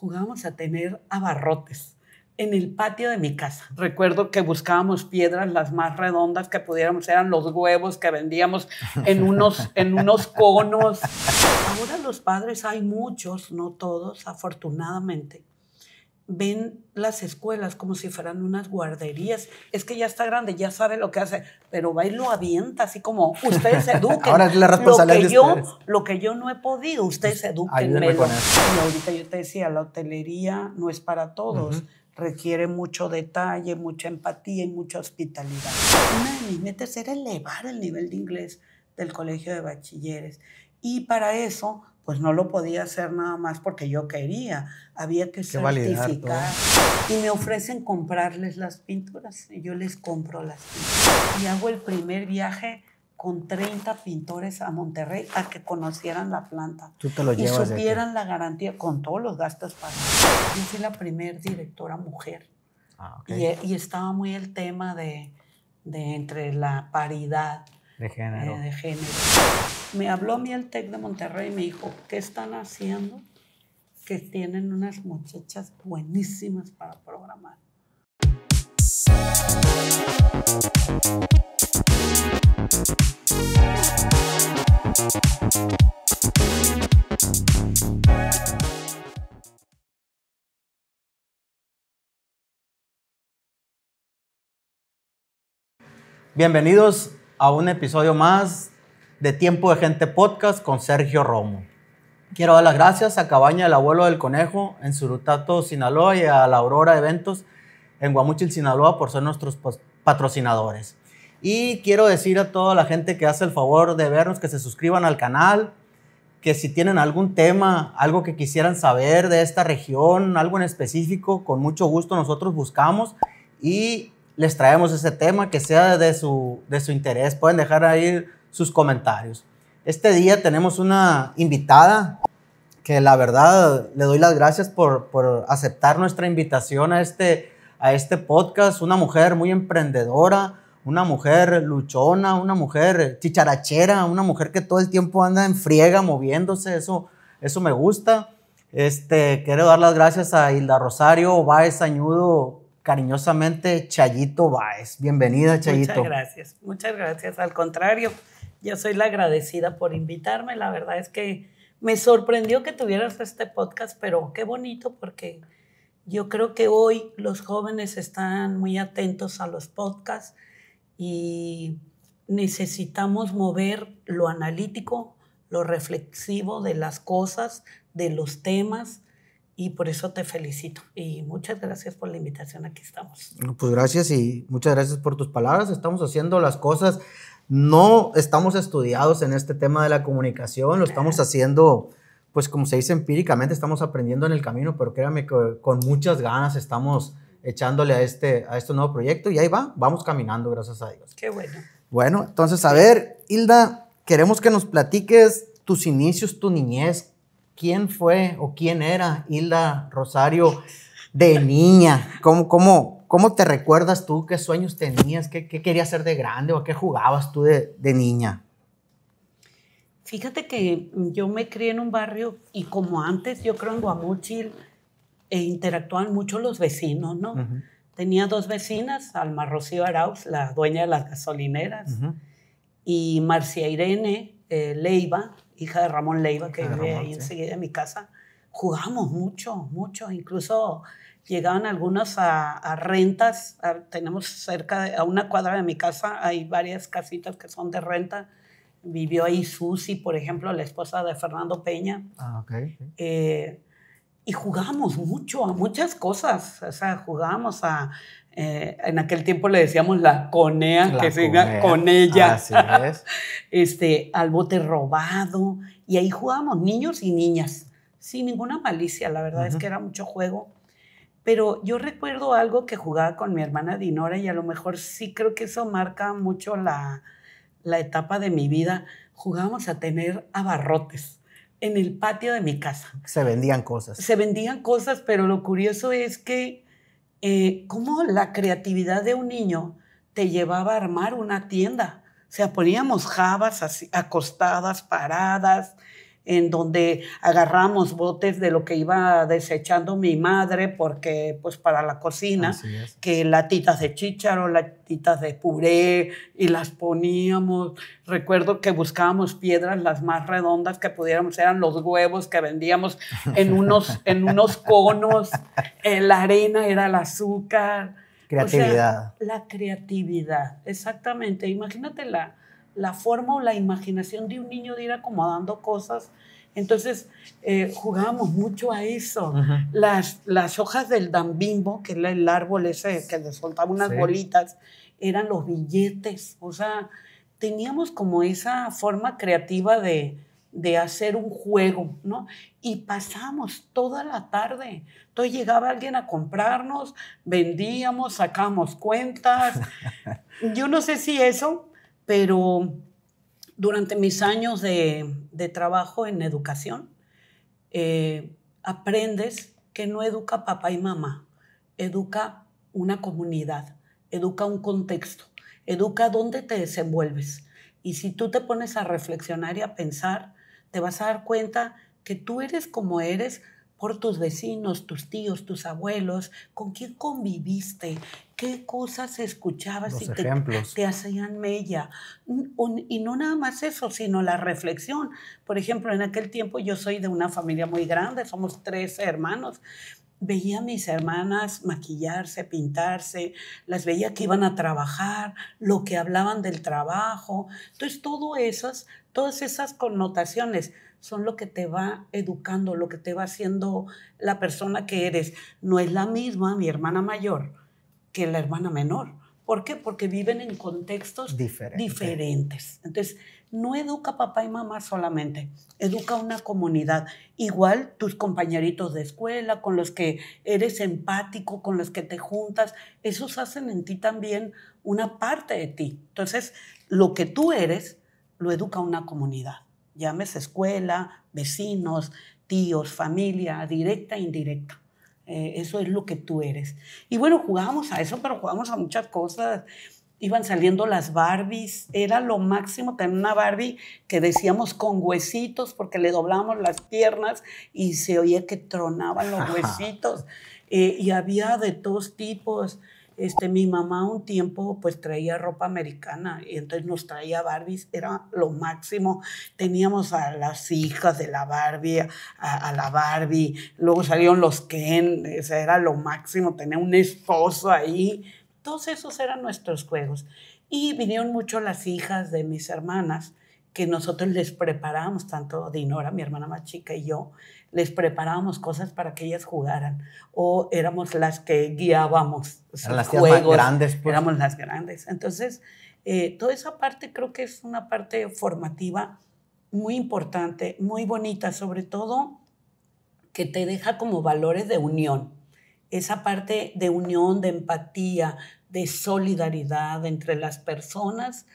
jugábamos a tener abarrotes en el patio de mi casa. Recuerdo que buscábamos piedras las más redondas que pudiéramos, eran los huevos que vendíamos en unos conos. Ahora los padres, hay muchos, no todos, afortunadamente, ven las escuelas como si fueran unas guarderías. Es que ya está grande, ya sabe lo que hace, pero va y lo avienta, así como, ustedes eduquen. Ahora es la responsabilidad de ustedes. Lo que yo no he podido, ustedes edúquenme. Y ahorita yo te decía, la hotelería no es para todos. Requiere mucho detalle, mucha empatía y mucha hospitalidad. Una de mis metas era elevar el nivel de inglés del colegio de bachilleres. Y para eso, pues no lo podía hacer nada más porque yo quería. Había que certificar. Y me ofrecen comprarles las pinturas. Y yo les compro las pinturas. Y hago el primer viaje con 30 pintores a Monterrey a que conocieran la planta. Tú te lo y llevas supieran la garantía con todos los gastos pagados. Yo fui la primer directora mujer. Y estaba muy el tema de entre la paridad de género. Me habló a mí el TEC de Monterrey y me dijo, ¿qué están haciendo? Que tienen unas muchachas buenísimas para programar. Bienvenidos a un episodio más de Tiempo de Gente Podcast con Sergio Romo. Quiero dar las gracias a Cabaña del Abuelo del Conejo en Surutato, Sinaloa, y a la Aurora Eventos en Guamúchil, Sinaloa, por ser nuestros patrocinadores. Y quiero decir a toda la gente que hace el favor de vernos que se suscriban al canal, que si tienen algún tema, algo que quisieran saber de esta región, algo en específico, con mucho gusto nosotros buscamos y les traemos ese tema que sea de su interés. Pueden dejar ahí sus comentarios. Este día tenemos una invitada que la verdad le doy las gracias por aceptar nuestra invitación a este podcast. Una mujer muy emprendedora, una mujer luchona, una mujer chicharachera, una mujer que todo el tiempo anda en friega moviéndose. Eso me gusta. Quiero dar las gracias a Hilda Rosario Báez Añudo, cariñosamente Chayito Báez. Bienvenida, Chayito. Muchas gracias. Al contrario, yo soy la agradecida por invitarme. La verdad es que me sorprendió que tuvieras este podcast, pero qué bonito, porque yo creo que hoy los jóvenes están muy atentos a los podcasts y necesitamos mover lo analítico, lo reflexivo de las cosas, de los temas. Y por eso te felicito. Y muchas gracias por la invitación. Aquí estamos. Pues gracias y muchas gracias por tus palabras. Estamos haciendo las cosas. No estamos estudiados en este tema de la comunicación. Lo estamos haciendo, pues como se dice empíricamente, estamos aprendiendo en el camino. Pero créanme que con muchas ganas estamos echándole a este nuevo proyecto. Y ahí vamos caminando, gracias a Dios. Qué bueno. Bueno, entonces, a ver, Hilda, queremos que nos platiques tus inicios, tu niñez. ¿Quién fue o quién era Hilda Rosario de niña? ¿Cómo te recuerdas tú? ¿Qué sueños tenías? ¿Qué querías ser de grande? ¿O qué jugabas tú de niña? Fíjate que yo me crié en un barrio y como antes, yo creo en Guamúchil, interactuaban mucho los vecinos, ¿no? Uh-huh. Tenía 2 vecinas, Alma Rocío Arauz, la dueña de las gasolineras, uh-huh, y Marcia Irene Leiva, hija de Ramón Leiva, que vive ahí enseguida de mi casa. Jugábamos mucho, incluso llegaban algunos a rentas. Tenemos cerca, a una cuadra de mi casa, hay varias casitas que son de renta. Vivió ahí Susi, por ejemplo, la esposa de Fernando Peña. Okay. Y jugábamos mucho, a muchas cosas. O sea, jugábamos en aquel tiempo le decíamos la conea, que siga con ella. Así es. Al bote robado. Y ahí jugábamos niños y niñas, sin ninguna malicia. La verdad, uh-huh, es que era mucho juego. Pero yo recuerdo algo que jugaba con mi hermana Dinora y a lo mejor sí creo que eso marca mucho la etapa de mi vida. Jugábamos a tener abarrotes en el patio de mi casa. Se vendían cosas. Se vendían cosas, pero lo curioso es que cómo la creatividad de un niño te llevaba a armar una tienda. O sea, poníamos jabas así, acostadas, paradas, en donde agarramos botes de lo que iba desechando mi madre, porque pues para la cocina, que latitas de chícharo, latitas de puré, y las poníamos. Recuerdo que buscábamos piedras las más redondas que pudiéramos, eran los huevos que vendíamos en unos conos, la arena era el azúcar. Creatividad. O sea, la creatividad, exactamente. Imagínate la forma o la imaginación de un niño de ir acomodando cosas. Entonces, jugábamos mucho a eso. Las hojas del dambimbo, que era el árbol ese que le soltaba unas bolitas, eran los billetes. O sea, teníamos como esa forma creativa de hacer un juego, ¿no? Y pasábamos toda la tarde. Entonces llegaba alguien a comprarnos, vendíamos, sacábamos cuentas. Yo no sé si eso, pero durante mis años de trabajo en educación, aprendes que no educa papá y mamá, educa una comunidad, educa un contexto, educa dónde te desenvuelves. Y si tú te pones a reflexionar y a pensar, te vas a dar cuenta que tú eres como eres por tus vecinos, tus tíos, tus abuelos, con quién conviviste, qué cosas escuchabas los y te hacían mella. Y no nada más eso, sino la reflexión. Por ejemplo, en aquel tiempo yo soy de una familia muy grande, somos 13 hermanos. Veía a mis hermanas maquillarse, pintarse, las veía que iban a trabajar, lo que hablaban del trabajo. Entonces, todas esas connotaciones son lo que te va educando, lo que te va haciendo la persona que eres. No es la misma mi hermana mayor que la hermana menor. ¿Por qué? Porque viven en contextos diferentes. Entonces, no educa papá y mamá solamente, educa una comunidad. Igual tus compañeritos de escuela, con los que eres empático, con los que te juntas, esos hacen en ti también una parte de ti. Entonces, lo que tú eres, lo educa una comunidad. Llámese escuela, vecinos, tíos, familia, directa e indirecta. Eso es lo que tú eres. Y bueno, jugábamos a eso, pero jugábamos a muchas cosas. Iban saliendo las Barbies, era lo máximo tener una Barbie que decíamos con huesitos porque le doblábamos las piernas y se oía que tronaban los huesitos. Y había de todos tipos. Mi mamá un tiempo pues traía ropa americana y entonces nos traía Barbies, era lo máximo. Teníamos a las hijas de la Barbie, a la Barbie, luego salieron los Ken, o sea, era lo máximo, tenía un esposo ahí. Todos esos eran nuestros juegos. Y vinieron mucho las hijas de mis hermanas, que nosotros les preparábamos, tanto Dinora, mi hermana más chica, y yo, les preparábamos cosas para que ellas jugaran. O éramos las que guiábamos sus las tías juegos. Más grandes, pues. Éramos las grandes. Entonces, toda esa parte creo que es una parte formativa muy importante, muy bonita, sobre todo que te deja como valores de unión. Esa parte de unión, de empatía, de solidaridad entre las personas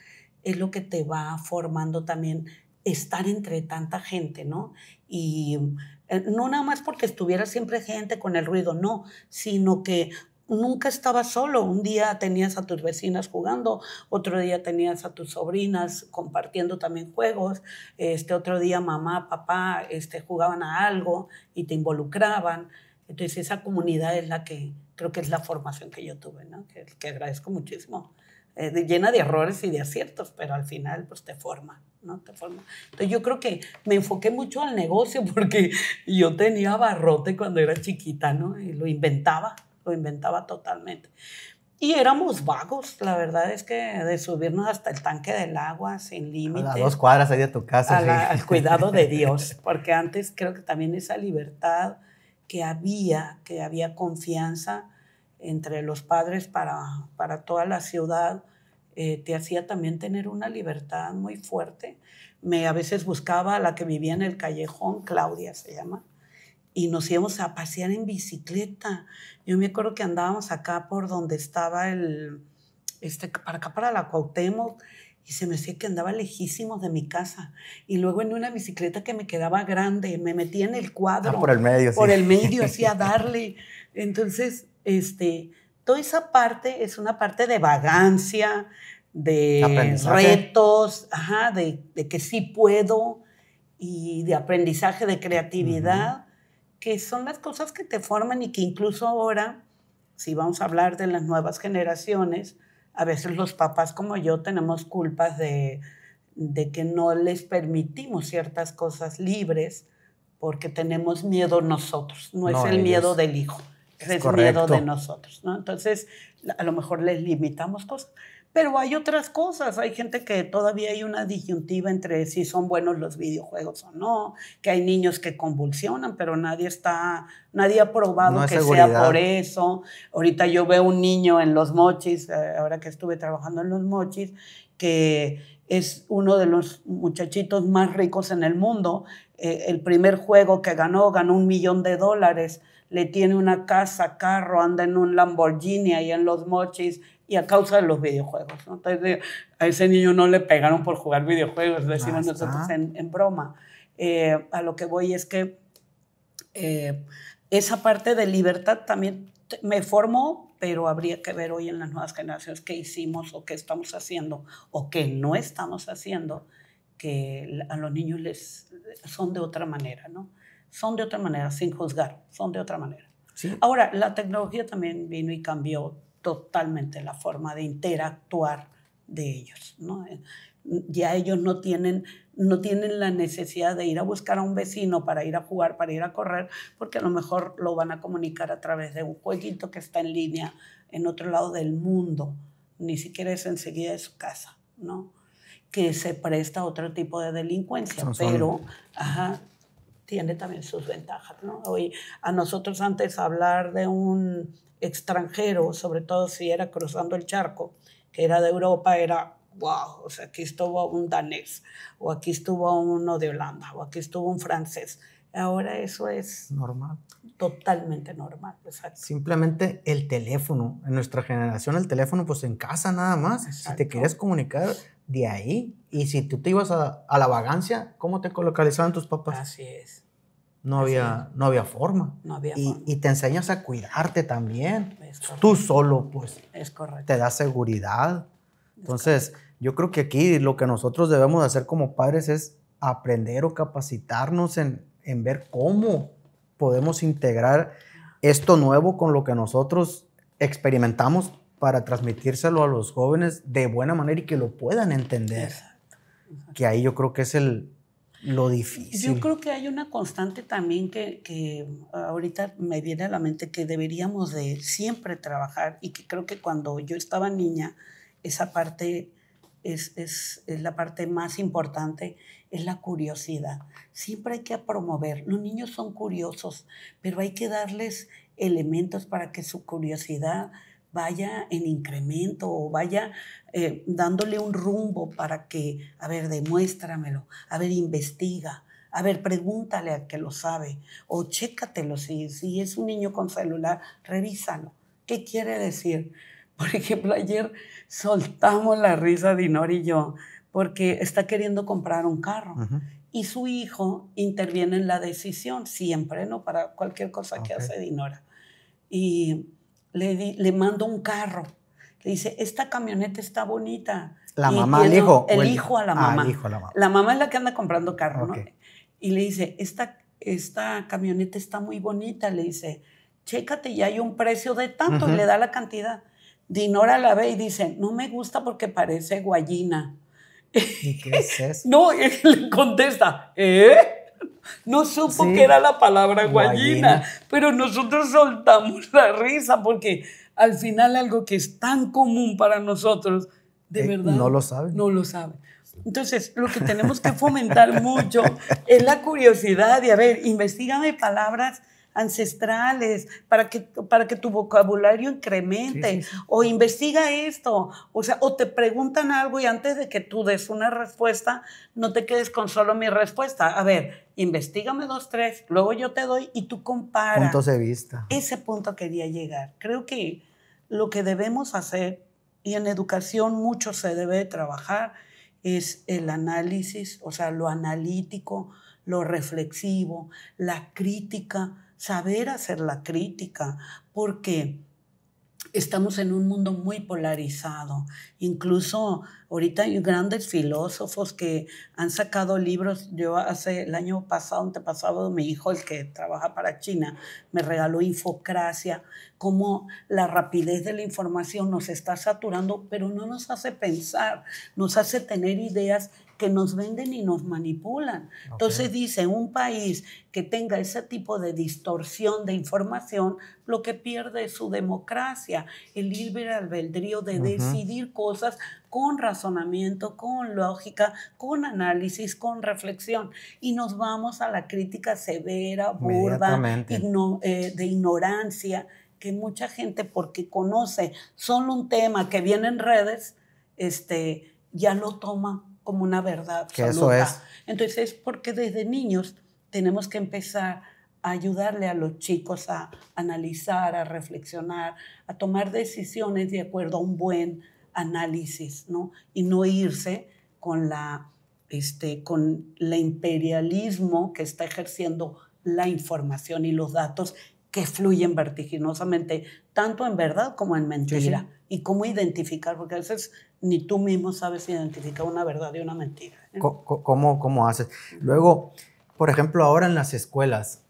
es lo que te va formando también estar entre tanta gente, ¿no? Y no nada más porque estuviera siempre gente con el ruido, no, sino que nunca estabas solo. Un día tenías a tus vecinas jugando, otro día tenías a tus sobrinas compartiendo también juegos, otro día mamá, papá jugaban a algo y te involucraban. Entonces esa comunidad es la que creo que es la formación que yo tuve, ¿no? Que agradezco muchísimo. Llena de errores y de aciertos, pero al final pues te forma, ¿no? Te forma. Entonces yo creo que me enfoqué mucho al negocio porque yo tenía abarrote cuando era chiquita, ¿no? Y lo inventaba totalmente. Y éramos vagos, la verdad es que de subirnos hasta el tanque del agua sin límite. A 2 cuadras ahí de tu casa. Al cuidado de Dios, porque antes creo que también esa libertad que había confianza entre los padres para toda la ciudad, te hacía también tener una libertad muy fuerte. A veces buscaba a la que vivía en el callejón, Claudia se llama, y nos íbamos a pasear en bicicleta. Yo me acuerdo que andábamos acá por donde estaba para acá, para la Cuauhtémoc, y se me hacía que andaba lejísimos de mi casa. Y luego en una bicicleta que me quedaba grande, me metía en el cuadro. Por el medio, Por el medio, así a darle. Entonces, toda esa parte es una parte de vagancia, de retos, de que sí puedo. y de aprendizaje, de creatividad, que son las cosas que te forman y que incluso ahora, si vamos a hablar de las nuevas generaciones, a veces los papás como yo tenemos culpas de que no les permitimos ciertas cosas libres porque tenemos miedo nosotros, no es el miedo del hijo, es el miedo de nosotros, ¿no? Entonces, a lo mejor les limitamos cosas. Pero hay otras cosas, hay gente que todavía hay una disyuntiva entre si son buenos los videojuegos o no, que hay niños que convulsionan, pero nadie ha probado que sea por eso. Ahorita yo veo un niño en Los Mochis, ahora que estuve trabajando en Los Mochis, que es uno de los muchachitos más ricos en el mundo. El primer juego que ganó $1 millón, le tiene una casa, carro, anda en un Lamborghini ahí en Los Mochis, y a causa de los videojuegos, ¿no? Entonces, a ese niño no le pegaron por jugar videojuegos, decimos nosotros en broma. A lo que voy es que esa parte de libertad también me formó, pero habría que ver hoy en las nuevas generaciones qué hicimos o qué estamos haciendo o qué no estamos haciendo, que a los niños son de otra manera, ¿no? Son de otra manera, sin juzgar, son de otra manera. Sí. Ahora, la tecnología también vino y cambió totalmente la forma de interactuar de ellos, ¿no? Ya ellos no tienen la necesidad de ir a buscar a un vecino para ir a jugar, para ir a correr, porque a lo mejor lo van a comunicar a través de un jueguito que está en línea en otro lado del mundo, ni siquiera es enseguida de su casa, ¿no? Que se presta a otro tipo de delincuencia, pero tiene también sus ventajas, ¿no? Hoy, a nosotros antes hablar de un extranjero, sobre todo si era cruzando el charco, que era de Europa, era wow, o sea, aquí estuvo un danés, o aquí estuvo uno de Holanda, o aquí estuvo un francés. Ahora eso es normal. Totalmente normal. Exacto. Simplemente el teléfono. En nuestra generación el teléfono pues en casa nada más. Exacto. Si te quieres comunicar de ahí, y si tú te ibas a la vagancia, ¿cómo te localizaban tus papás? Así es. No había forma. No había forma. Y te enseñas a cuidarte también. Tú solo, pues. Es correcto. Te da seguridad. Entonces, yo creo que aquí lo que nosotros debemos hacer como padres es aprender o capacitarnos en ver cómo podemos integrar esto nuevo con lo que nosotros experimentamos para transmitírselo a los jóvenes de buena manera y que lo puedan entender. Exacto. Que ahí yo creo que es lo difícil. Yo creo que hay una constante también que ahorita me viene a la mente que deberíamos de siempre trabajar, y que creo que cuando yo estaba niña, esa parte es la parte más importante, es la curiosidad. Siempre hay que promover. Los niños son curiosos, pero hay que darles elementos para que su curiosidad vaya en incremento o vaya dándole un rumbo para que, a ver, demuéstramelo, a ver, investiga, a ver, pregúntale al que lo sabe, o chécatelo, si es un niño con celular, revísalo. ¿Qué quiere decir? Por ejemplo, ayer soltamos la risa Dinora y yo porque está queriendo comprar un carro. Uh-huh. Y su hijo interviene en la decisión siempre, ¿no? Para cualquier cosa que hace Dinora. Y le mando un carro. Le dice, esta camioneta está bonita. ¿La mamá al hijo? El hijo a la mamá. El hijo a la mamá. La mamá es la que anda comprando carro, ¿no? Y le dice, esta camioneta está muy bonita. Le dice, chécate, ya hay un precio de tanto. Uh-huh. Y le da la cantidad. Dinora la ve y dice, no me gusta porque parece guayina. ¿Y qué es eso? No, él le contesta, No supo que era la palabra guayina, pero nosotros soltamos la risa porque al final algo que es tan común para nosotros, de verdad, no lo sabe. No lo sabe. Entonces, lo que tenemos que fomentar mucho es la curiosidad de, a ver, investígame palabras ancestrales para que tu vocabulario incremente, sí. O investiga esto, o sea, o te preguntan algo y antes de que tú des una respuesta, no te quedes con solo mi respuesta. A ver, investígame 2, 3, luego yo te doy y tú compara. Puntos de vista. Ese punto quería llegar. Creo que lo que debemos hacer, y en educación mucho se debe trabajar, es el análisis, o sea, lo analítico, lo reflexivo, la crítica, saber hacer la crítica, porque estamos en un mundo muy polarizado. Incluso ahorita hay grandes filósofos que han sacado libros. Yo el año pasado, antepasado, mi hijo, el que trabaja para China, me regaló Infocracia, cómo la rapidez de la información nos está saturando, pero no nos hace pensar, nos hace tener ideas que nos venden y nos manipulan. Entonces dice, un país que tenga ese tipo de distorsión de información, lo que pierde es su democracia, el libre albedrío de decidir cosas con razonamiento, con lógica, con análisis, con reflexión. Y nos vamos a la crítica severa, burda, de ignorancia, que mucha gente, porque conoce solo un tema que viene en redes, ya lo toma como una verdad absoluta. Que eso es. Entonces, porque desde niños tenemos que empezar a ayudarle a los chicos a analizar, a reflexionar, a tomar decisiones de acuerdo a un buen análisis, ¿no? Y no irse con con el imperialismo que está ejerciendo la información y los datos que fluyen vertiginosamente, tanto en verdad como en mentira. Sí. Y cómo identificar, porque a veces ni tú mismo sabes identificar una verdad y una mentira. ¿Cómo haces? Luego, por ejemplo, ahora en las escuelas,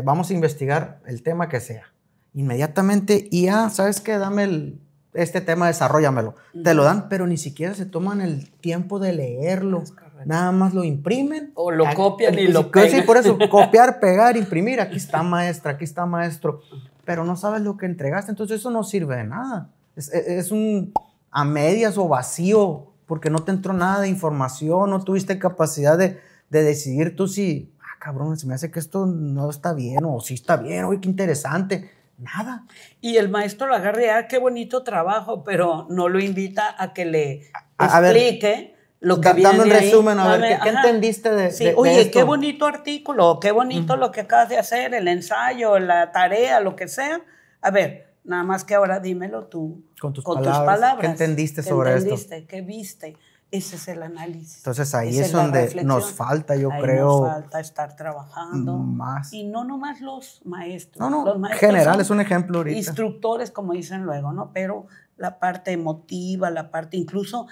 vamos a investigar el tema que sea. Inmediatamente, y ¿sabes qué? Dame este tema, desarróllamelo. Te lo dan, pero ni siquiera se toman el tiempo de leerlo. Nada más lo imprimen. O lo copian y lo pegan. Sí, por eso, copiar, pegar, imprimir. Aquí está maestra, aquí está maestro. Pero no sabes lo que entregaste, entonces eso no sirve de nada. Es un a medias o vacío, porque no te entró nada de información, no tuviste capacidad de decidir tú si, cabrón, se me hace que esto no está bien, o sí está bien, oye, qué interesante. Nada. Y el maestro lo agarra, qué bonito trabajo, pero no lo invita a que le explique lo que viene. Dame un resumen, a ver, ¿qué entendiste de oye, esto? qué bonito artículo, qué bonito lo que acabas de hacer, el ensayo, la tarea, lo que sea. A ver, nada más que ahora dímelo tú con tus palabras. ¿Qué entendiste sobre esto? ¿Qué viste? Ese es el análisis. Entonces ahí es donde nos falta, yo creo. Nos falta estar trabajando. Más. Y no nomás los maestros. No, los maestros general es un ejemplo ahorita. Instructores, como dicen luego, ¿no? Pero la parte emotiva, la parte incluso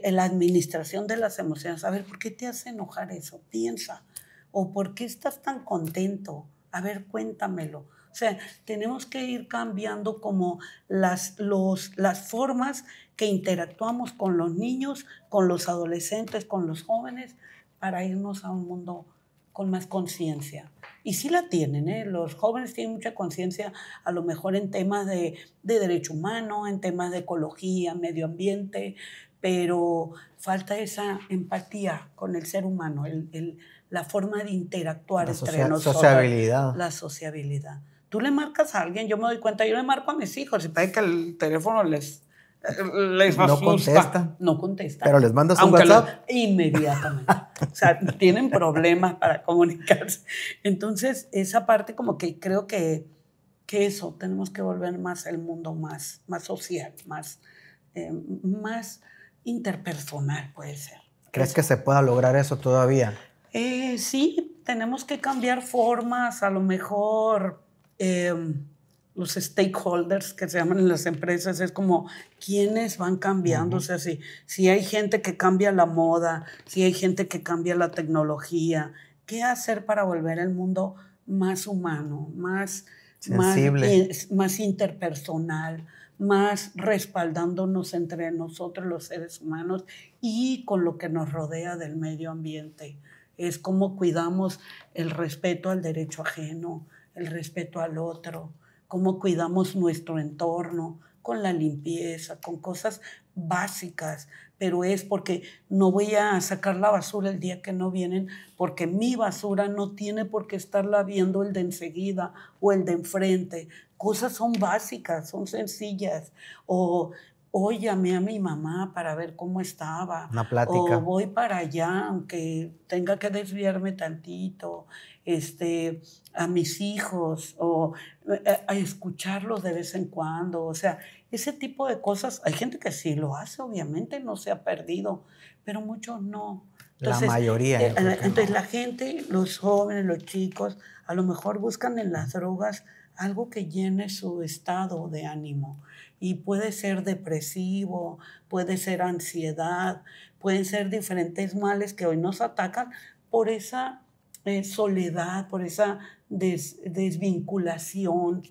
la administración de las emociones. A ver, ¿por qué te hace enojar eso? Piensa. ¿O por qué estás tan contento? A ver, cuéntamelo. O sea, tenemos que ir cambiando como las formas que interactuamos con los niños, con los adolescentes, con los jóvenes, para irnos a un mundo con más conciencia. Y sí la tienen, ¿eh? Los jóvenes tienen mucha conciencia, a lo mejor en temas de derecho humano, en temas de ecología, medio ambiente, pero falta esa empatía con el ser humano, la forma de interactuar entre nosotros. La sociabilidad. Tú le marcas a alguien, yo me doy cuenta, yo le marco a mis hijos y parece que el teléfono les asusta. No contesta. Pero les mandas un WhatsApp. Inmediatamente. O sea, tienen problemas para comunicarse. Entonces, esa parte como que creo que eso, tenemos que volver más el mundo más social, más interpersonal puede ser. ¿Crees que se pueda lograr eso todavía? Sí, tenemos que cambiar formas, a lo mejor los stakeholders que se llaman en las empresas, es como quiénes van cambiando. O sea, si hay gente que cambia la moda, si hay gente que cambia la tecnología, ¿qué hacer para volver el mundo más humano, más sensible, más interpersonal, más respaldándonos entre nosotros los seres humanos y con lo que nos rodea del medio ambiente? Es cómo cuidamos el respeto al derecho ajeno, el respeto al otro, cómo cuidamos nuestro entorno con la limpieza, con cosas básicas, pero es porque no voy a sacar la basura el día que no vienen, porque mi basura no tiene por qué estarla viendo el de enseguida o el de enfrente. Cosas son básicas, son sencillas. O llamé a mi mamá para ver cómo estaba. Una plática. O voy para allá, aunque tenga que desviarme tantito. A mis hijos, o a escucharlos de vez en cuando. O sea, ese tipo de cosas. Hay gente que sí lo hace, obviamente, no se ha perdido, pero muchos no. Entonces, la mayoría. Entonces, la gente, los jóvenes, los chicos, a lo mejor buscan en las drogas algo que llene su estado de ánimo. Y puede ser depresivo, puede ser ansiedad, pueden ser diferentes males que hoy nos atacan por esa soledad, por esa desvinculación.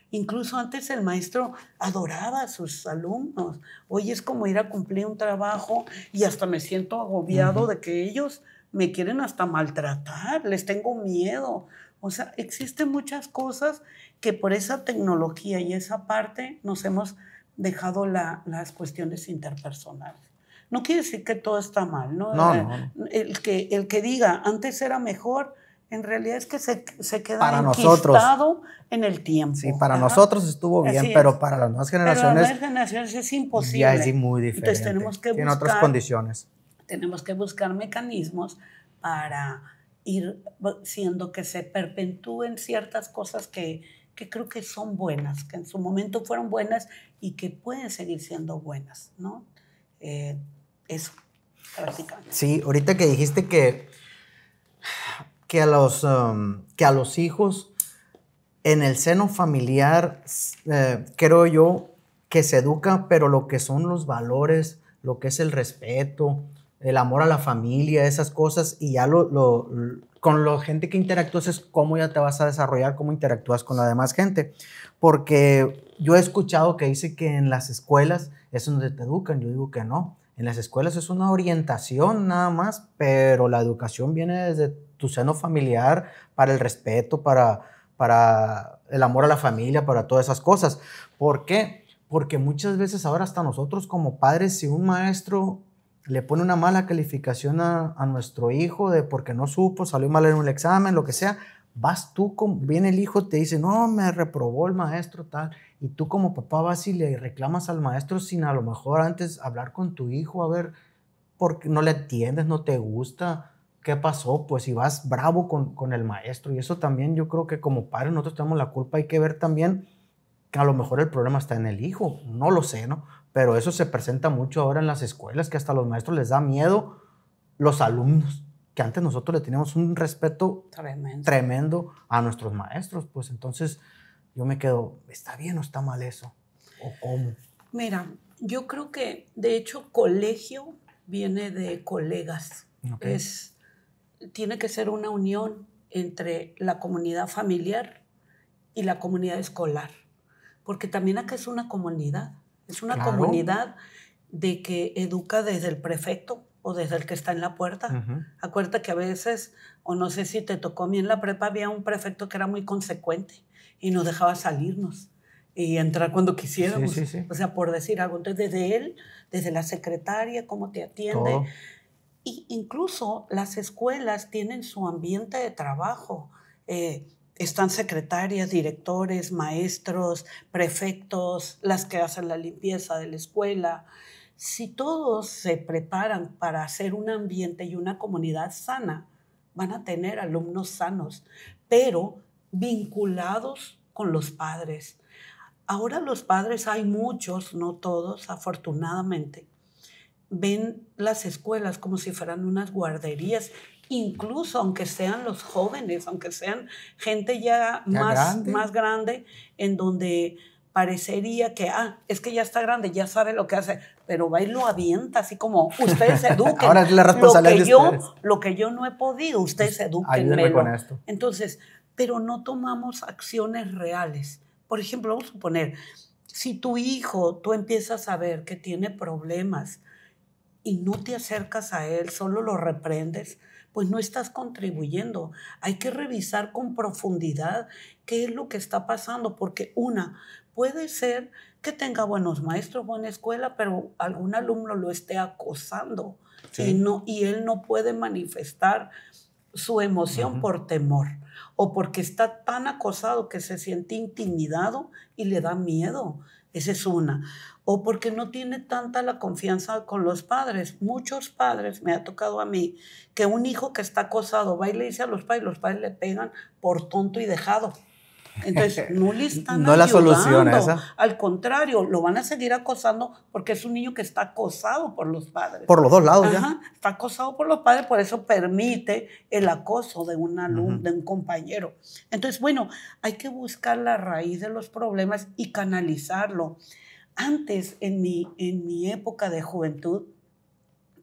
Incluso antes el maestro adoraba a sus alumnos. Hoy es como ir a cumplir un trabajo y hasta me siento agobiado de que ellos me quieren hasta maltratar, les tengo miedo. O sea, existen muchas cosas que por esa tecnología y esa parte nos hemos dejado las cuestiones interpersonales. No quiere decir que todo está mal, ¿no? No. El que diga antes era mejor, en realidad es que se queda para enquistado en el tiempo. Sí, para nosotros estuvo bien, pero para las nuevas generaciones. Pero las nuevas generaciones es imposible. Ya es muy diferente. Entonces tenemos que buscar. En otras condiciones. Tenemos que buscar mecanismos para ir siendo que se perpetúen ciertas cosas que creo que son buenas, que en su momento fueron buenas y que pueden seguir siendo buenas, ¿no? Eso, prácticamente. Sí, ahorita que dijiste que a los hijos en el seno familiar, creo yo, que se educa, pero lo que son los valores, lo que es el respeto, el amor a la familia, esas cosas, y ya con la gente que interactúas es cómo ya te vas a desarrollar, cómo interactúas con la demás gente. Porque yo he escuchado que dice que en las escuelas es donde te educan. Yo digo que no. En las escuelas es una orientación nada más, pero la educación viene desde tu seno familiar para el respeto, para el amor a la familia, para todas esas cosas. ¿Por qué? Porque muchas veces ahora hasta nosotros como padres, si un maestro le pone una mala calificación a nuestro hijo de porque no supo, salió mal en un examen, lo que sea, vas tú, viene el hijo, te dice, no, me reprobó el maestro tal, y tú como papá vas y le reclamas al maestro sin a lo mejor antes hablar con tu hijo, a ver, porque no le entiendes, no te gusta, ¿qué pasó? Pues si vas bravo con el maestro, y eso también yo creo que como padres nosotros tenemos la culpa, hay que ver también que a lo mejor el problema está en el hijo, no lo sé, ¿no? Pero eso se presenta mucho ahora en las escuelas, que hasta a los maestros les da miedo los alumnos, que antes nosotros le teníamos un respeto tremendo a nuestros maestros. Pues entonces yo me quedo, ¿está bien o está mal eso? ¿O cómo? Mira, yo creo que de hecho colegio viene de colegas. Okay. Tiene que ser una unión entre la comunidad familiar y la comunidad escolar, porque también acá es una comunidad. Es una comunidad de que educa desde el prefecto o desde el que está en la puerta. Acuérdate que a veces, o no sé si te tocó, a mí en la prepa había un prefecto que era muy consecuente y nos dejaba salirnos y entrar cuando quisiéramos. Sí. O sea, por decir algo. Entonces, desde él, desde la secretaria, cómo te atiende. Todo. Y incluso las escuelas tienen su ambiente de trabajo. Están secretarias, directores, maestros, prefectos, las que hacen la limpieza de la escuela. Si todos se preparan para hacer un ambiente y una comunidad sana, van a tener alumnos sanos, pero vinculados con los padres. Ahora los padres, hay muchos, no todos, afortunadamente, ven las escuelas como si fueran unas guarderías, incluso aunque sean los jóvenes, aunque sean gente ya más grande, en donde parecería que, es que ya está grande, ya sabe lo que hace, pero va y lo avienta, así como, ustedes eduquen. Ahora es la responsabilidad de ustedes. Lo que yo no he podido, ustedes eduquen. Ayúdenme con esto. Entonces, pero no tomamos acciones reales. Por ejemplo, vamos a suponer, si tu hijo, tú empiezas a ver que tiene problemas y no te acercas a él, solo lo reprendes, pues no estás contribuyendo. Hay que revisar con profundidad qué es lo que está pasando, porque puede ser que tenga buenos maestros, buena escuela, pero algún alumno lo esté acosando y él no puede manifestar su emoción por temor o porque está tan acosado que se siente intimidado y le da miedo. Esa es una. O porque no tiene tanta la confianza con los padres. Muchos padres, me ha tocado a mí, que un hijo que está acosado va y le dice a los padres le pegan por tonto y dejado. Entonces, no le están No es la solución ayudando. esa. Al contrario, lo van a seguir acosando porque es un niño que está acosado por los padres. Por los dos lados Ajá, está acosado por los padres, por eso permite el acoso de un alumno, de un compañero. Entonces, bueno, hay que buscar la raíz de los problemas y canalizarlo. Antes, en mi época de juventud,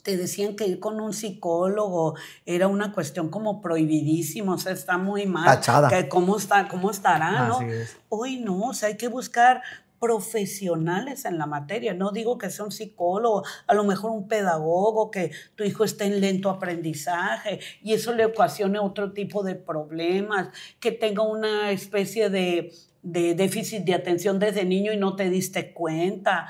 te decían que ir con un psicólogo era una cuestión como prohibidísima, o sea, está muy mal. Tachada. Que ¿cómo estará, no? Así es. Hoy no, o sea, hay que buscar profesionales en la materia. No digo que sea un psicólogo, a lo mejor un pedagogo, que tu hijo esté en lento aprendizaje y eso le ocasione otro tipo de problemas, que tenga una especie de déficit de atención desde niño y no te diste cuenta.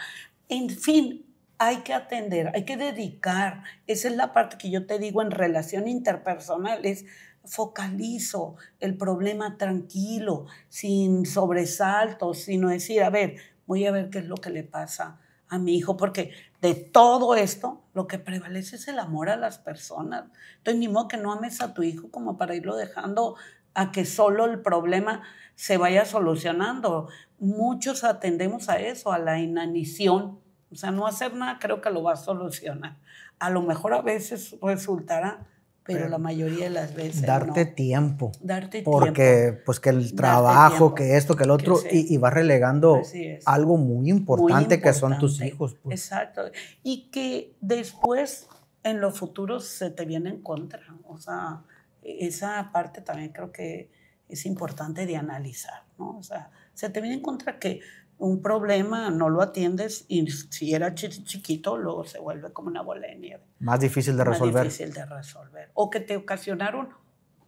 En fin, hay que atender, hay que dedicar. Esa es la parte que yo te digo en relación interpersonal, es focalizo el problema tranquilo, sin sobresaltos, sino decir, a ver, voy a ver qué es lo que le pasa a mi hijo, porque de todo esto lo que prevalece es el amor a las personas. Entonces, ni modo que no ames a tu hijo como para irlo dejando a que solo el problema se vaya solucionando. Muchos atendemos a eso, a la inanición. O sea, no hacer nada creo que lo va a solucionar. A lo mejor a veces resultará, pero la mayoría de las veces darte no. tiempo. Darte porque, tiempo. pues que el trabajo, tiempo. que esto, que el otro, Que sí. y vas relegando Así es. algo muy importante que son tus importante. hijos. Pues. Exacto. Y que después, en los futuros, se te viene en contra. O sea, esa parte también creo que es importante de analizar, ¿no? O sea, se te viene en contra que un problema no lo atiendes y si era chiquito, luego se vuelve como una bola de nieve. Más difícil de resolver. Más difícil de resolver. O que te ocasionaron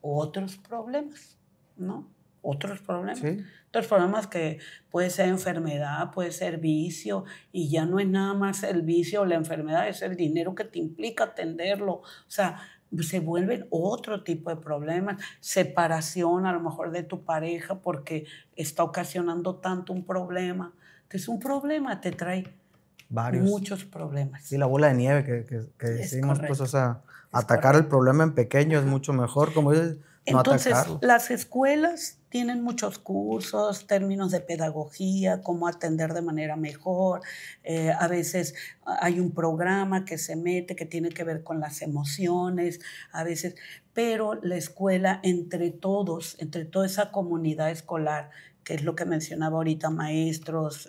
otros problemas, ¿no? Otros problemas. Sí. Otros problemas que puede ser enfermedad, puede ser vicio, y ya no es nada más el vicio o la enfermedad, es el dinero que te implica atenderlo. O sea, se vuelven otro tipo de problemas, separación a lo mejor de tu pareja porque está ocasionando tanto un problema. Entonces un problema te trae muchos problemas. Sí, la bola de nieve que decimos, correcto. pues, o sea, atacar el problema en pequeño es mucho mejor, como dices, no Entonces, atacarlo. las escuelas tienen muchos cursos, términos de pedagogía, cómo atender de manera mejor. A veces hay un programa que se mete que tiene que ver con las emociones, a veces, pero la escuela entre todos, entre toda esa comunidad escolar, que es lo que mencionaba ahorita, maestros,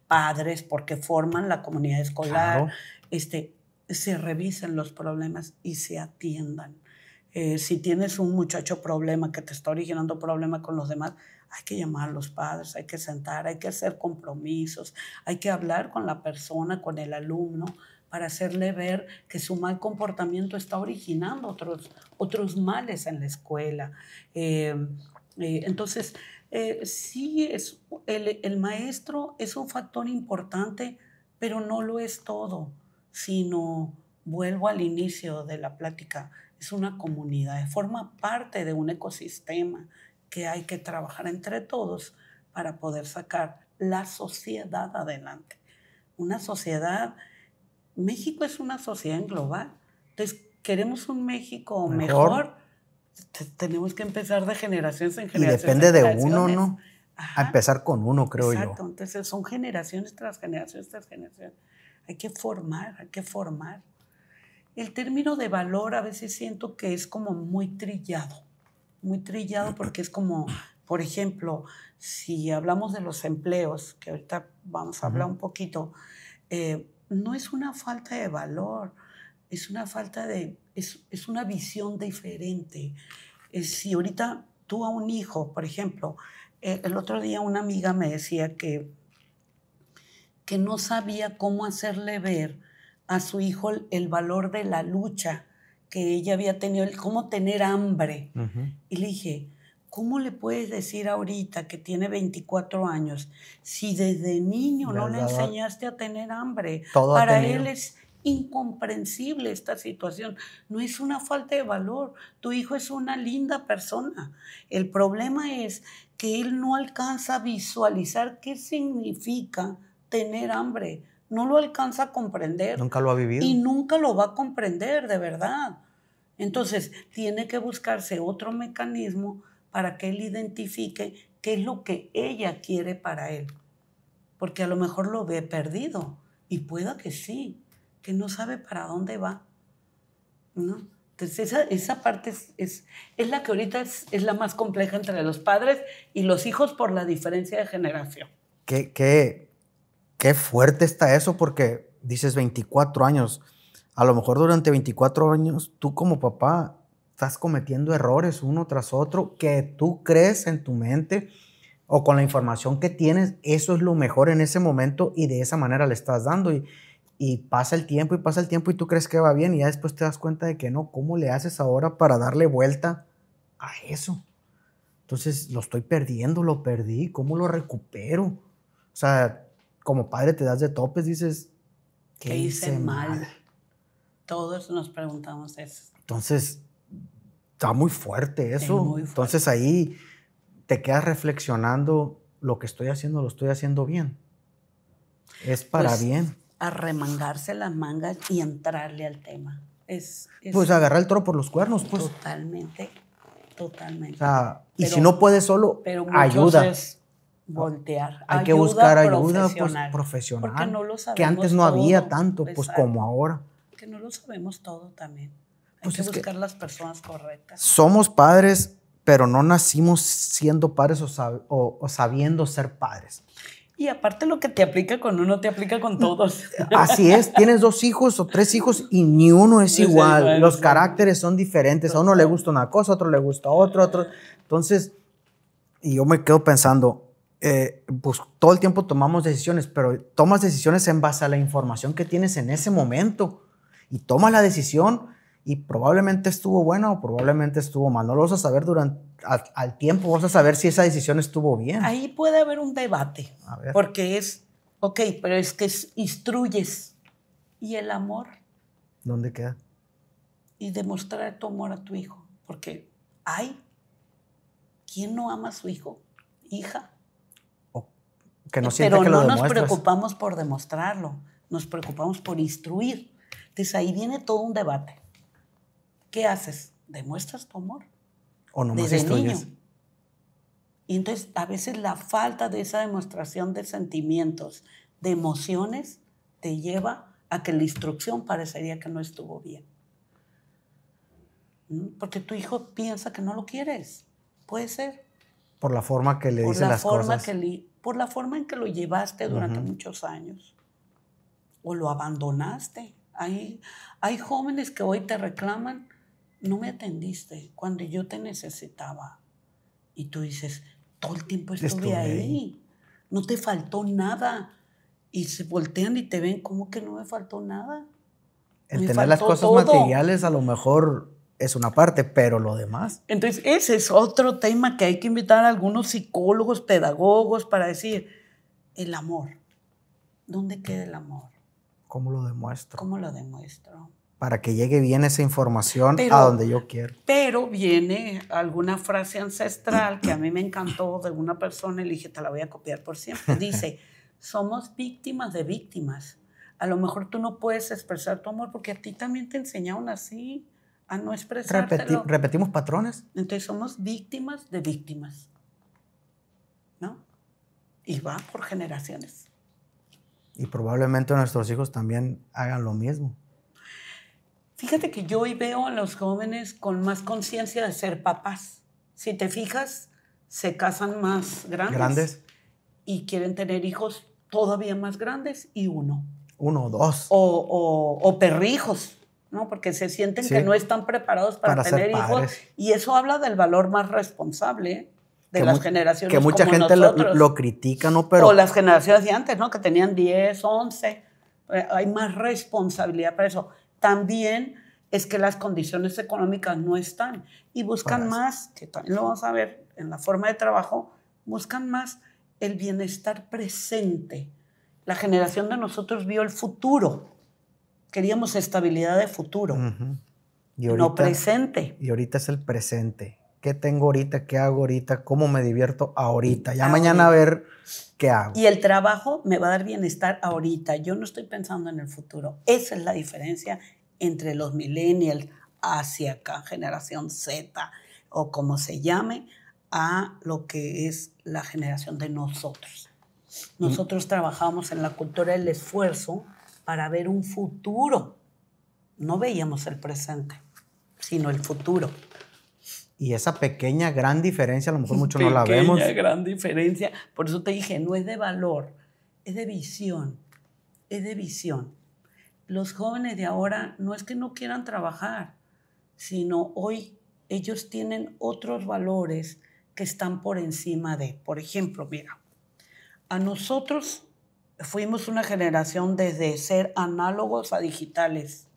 padres, porque forman la comunidad escolar, Claro. se revisen los problemas y se atiendan. Si tienes un muchacho problema que te está originando problema con los demás, hay que llamar a los padres, hay que sentar, hay que hacer compromisos, hay que hablar con la persona, con el alumno, para hacerle ver que su mal comportamiento está originando otros males en la escuela. Entonces, sí, el maestro es un factor importante, pero no lo es todo, sino, vuelvo al inicio de la plática, es una comunidad, forma parte de un ecosistema que hay que trabajar entre todos para poder sacar la sociedad adelante. Una sociedad, México es una sociedad global, entonces queremos un México mejor, tenemos que empezar de generaciones en generaciones. Y depende de uno, ¿no? Ajá. A empezar con uno, creo yo. Exacto, entonces son generaciones tras generaciones tras generaciones. Hay que formar, hay que formar. El término de valor a veces siento que es como muy trillado porque es como, por ejemplo, si hablamos de los empleos, que ahorita vamos a hablar un poquito, no es una falta de valor, es una falta de, es una visión diferente. Si ahorita tú a un hijo, por ejemplo, el otro día una amiga me decía que no sabía cómo hacerle ver a su hijo el valor de la lucha que ella había tenido, el cómo tener hambre. Y le dije, ¿cómo le puedes decir ahorita que tiene 24 años si desde niño no le enseñaste a tener hambre? Para él es incomprensible esta situación. No es una falta de valor. Tu hijo es una linda persona. El problema es que él no alcanza a visualizar qué significa tener hambre. No lo alcanza a comprender. Nunca lo ha vivido. Y nunca lo va a comprender, de verdad. Entonces, tiene que buscarse otro mecanismo para que él identifique qué es lo que ella quiere para él. Porque a lo mejor lo ve perdido. Y pueda que sí, que no sabe para dónde va, ¿no? Entonces esa parte es la que ahorita es la más compleja entre los padres y los hijos por la diferencia de generación. Qué fuerte está eso, porque dices 24 años. A lo mejor durante 24 años tú como papá estás cometiendo errores uno tras otro que tú crees en tu mente o con la información que tienes, eso es lo mejor en ese momento y de esa manera le estás dando. Y pasa el tiempo y tú crees que va bien y ya después te das cuenta de que no. ¿Cómo le haces ahora para darle vuelta a eso? Entonces lo estoy perdiendo, lo perdí. ¿Cómo lo recupero? O sea, como padre te das de topes, dices, ¿qué hice mal? Todos nos preguntamos eso. Entonces, está muy fuerte eso. Muy fuerte. Entonces ahí te quedas reflexionando, lo que estoy haciendo, lo estoy haciendo bien. Es para pues, bien. A remangarse las mangas y entrarle al tema. Pues agarrar el toro por los cuernos, pues. Totalmente. O sea, y si no puedes solo, pero ayuda. Es voltear. Hay que buscar ayuda profesional. Porque no lo sabemos que antes no todo, había tanto, pues como ahora. Que no lo sabemos todo también. Hay Pues que buscar las personas correctas. Somos padres, pero no nacimos siendo padres o sabiendo ser padres. Y aparte lo que te aplica con uno te aplica con todos. Así es, tienes 2 hijos o 3 hijos y ni uno es igual. Los caracteres son diferentes. A uno le gusta una cosa, a otro le gusta otro. Entonces, y yo me quedo pensando, pues todo el tiempo tomamos decisiones, pero tomas decisiones en base a la información que tienes en ese momento. Y tomas la decisión y probablemente estuvo buena o probablemente estuvo mal. No lo vas a saber al tiempo, vas a saber si esa decisión estuvo bien. Ahí puede haber un debate, porque pero es que instruyes. ¿Y el amor? ¿Dónde queda? Y demostrar tu amor a tu hijo, porque ¿quién no ama a su hijo, hija? Que no siente que lo demuestras. Pero no nos preocupamos por demostrarlo, nos preocupamos por instruir. Entonces ahí viene todo un debate. ¿Qué haces? ¿Demuestras tu amor? O nomás instruyes. Niño. Y entonces a veces la falta de esa demostración de sentimientos, de emociones, te lleva a que la instrucción parecería que no estuvo bien. Porque tu hijo piensa que no lo quieres. Puede ser. Por la forma que le dice las cosas. Por la forma en que lo llevaste durante muchos años. O lo abandonaste. Hay jóvenes que hoy te reclaman, no me atendiste cuando yo te necesitaba. Y tú dices, todo el tiempo estuve ahí. No te faltó nada. Y se voltean y te ven, ¿cómo que no me faltó nada? El tener las cosas materiales a lo mejor es una parte, pero lo demás. Entonces, ese es otro tema que hay que invitar a algunos psicólogos, pedagogos para decir, el amor. ¿Dónde queda el amor? ¿Cómo lo demuestro? ¿Cómo lo demuestro? Para que llegue bien esa información a donde yo quiero. Pero viene alguna frase ancestral que a mí me encantó de una persona y le dije, te la voy a copiar por siempre. Dice, somos víctimas de víctimas. A lo mejor tú no puedes expresar tu amor porque a ti también te enseñaron así a no expresártelo. ¿Repetimos patrones? Entonces somos víctimas de víctimas, ¿no? Y va por generaciones. Y probablemente nuestros hijos también hagan lo mismo. Fíjate que yo hoy veo a los jóvenes con más conciencia de ser papás. Si te fijas, se casan más grandes. Y quieren tener hijos todavía más grandes y uno o dos. O perrijos, ¿no? Porque se sienten que no están preparados para tener hijos. Y eso habla del valor más responsable de las generaciones que mucha como gente lo critica, ¿no? Pero o las generaciones de antes, ¿no? Que tenían 10, 11. Hay más responsabilidad para eso. También es que las condiciones económicas no están y buscan más, que también lo vamos a ver en la forma de trabajo, buscan más el bienestar presente. La generación de nosotros vio el futuro. Queríamos estabilidad de futuro, y ahorita, no presente. Y ahorita es el presente. ¿Qué tengo ahorita? ¿Qué hago ahorita? ¿Cómo me divierto ahorita? Ya mañana a ver qué hago. Y el trabajo me va a dar bienestar ahorita. Yo no estoy pensando en el futuro. Esa es la diferencia entre los millennials hacia acá, generación Z o como se llame, a lo que es la generación de nosotros. Nosotros trabajamos en la cultura del esfuerzo para ver un futuro. No veíamos el presente, sino el futuro. Y esa pequeña, gran diferencia, a lo mejor mucho no la vemos. Pequeña, gran diferencia. Por eso te dije, no es de valor, es de visión. Es de visión. Los jóvenes de ahora no es que no quieran trabajar, sino hoy ellos tienen otros valores que están por encima de. Por ejemplo, mira, a nosotros fuimos una generación desde ser análogos a digitales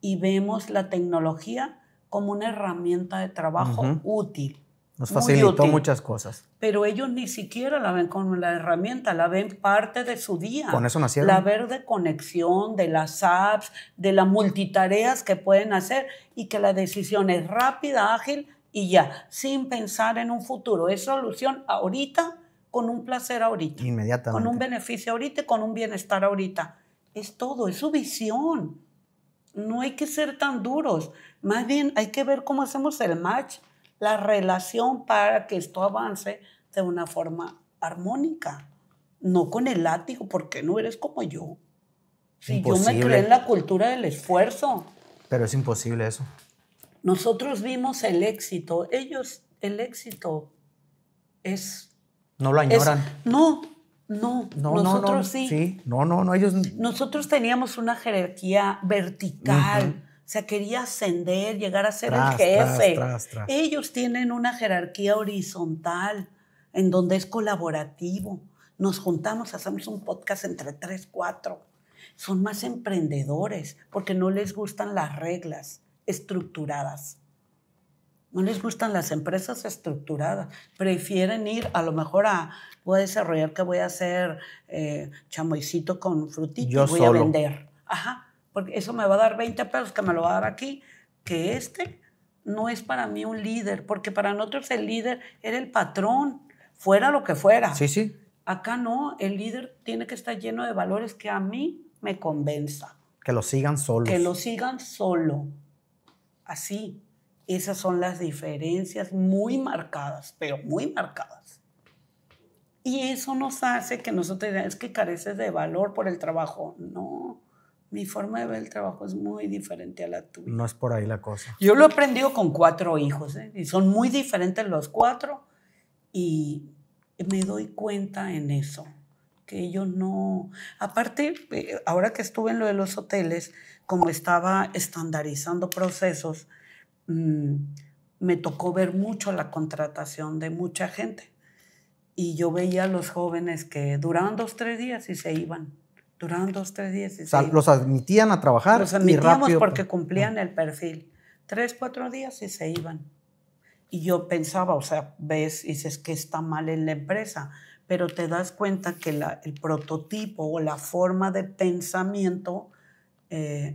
y vemos la tecnología como una herramienta de trabajo útil. Nos facilitó muchas cosas. Pero ellos ni siquiera la ven como la herramienta, la ven parte de su día. Con eso nacieron. La ver de conexión, de las apps, de las multitareas que pueden hacer y que la decisión es rápida, ágil y ya, sin pensar en un futuro. Es solución ahorita, con un placer ahorita. Inmediatamente. Con un beneficio ahorita y con un bienestar ahorita. Es todo, es su visión. No hay que ser tan duros. Más bien hay que ver cómo hacemos el match, la relación para que esto avance de una forma armónica. No con el látigo, porque no eres como yo. Si yo me creé en la cultura del esfuerzo. Pero es imposible eso. Nosotros vimos el éxito. Ellos, el éxito es... No lo añoran. No, nosotros sí. Sí, no, ellos... Nosotros teníamos una jerarquía vertical. O sea, quería ascender, llegar a ser el jefe. Tras. Ellos tienen una jerarquía horizontal en donde es colaborativo. Nos juntamos, hacemos un podcast entre 3, 4. Son más emprendedores porque no les gustan las reglas estructuradas. No les gustan las empresas estructuradas. Prefieren ir a lo mejor voy a desarrollar que voy a hacer chamoycito con frutita y voy a vender. Ajá. Porque eso me va a dar 20 pesos que me lo va a dar aquí, que no es para mí un líder, porque para nosotros el líder era el patrón, fuera lo que fuera. Sí. Acá no, el líder tiene que estar lleno de valores que a mí me convenza. Que lo sigan solos. Que lo sigan solo. Así. Esas son las diferencias muy marcadas, pero muy marcadas. Y eso nos hace que nosotros digamos, es que careces de valor por el trabajo. No. Mi forma de ver el trabajo es muy diferente a la tuya. No es por ahí la cosa. Yo lo he aprendido con 4 hijos, y son muy diferentes los 4, y me doy cuenta en eso, que ellos no... Aparte, ahora que estuve en lo de los hoteles, como estaba estandarizando procesos, me tocó ver mucho la contratación de mucha gente. Y yo veía a los jóvenes que duraban 2, 3 días y se iban. Duraban 2, 3 días. O sea, los admitían a trabajar. Los admitíamos porque cumplían el perfil. 3, 4 días y se iban. Y yo pensaba, o sea, ves y dices que está mal en la empresa, pero te das cuenta que el prototipo o la forma de pensamiento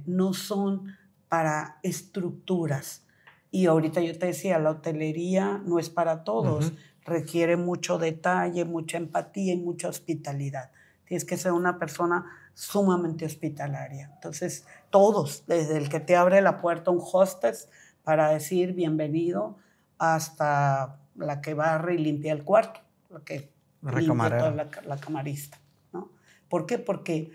no son para estructuras. Y ahorita yo te decía, la hotelería no es para todos. Requiere mucho detalle, mucha empatía y mucha hospitalidad. Tienes que ser una persona sumamente hospitalaria. Entonces, todos, desde el que te abre la puerta un hostess para decir bienvenido, hasta la que barre y limpia el cuarto, la que limpia toda la camarista, ¿no? ¿Por qué? Porque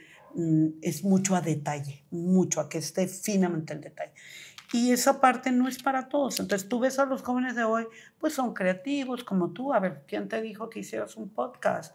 es mucho a detalle, mucho a que esté finamente el detalle. Y esa parte no es para todos. Entonces, tú ves a los jóvenes de hoy, pues son creativos como tú. A ver, ¿quién te dijo que hicieras un podcast?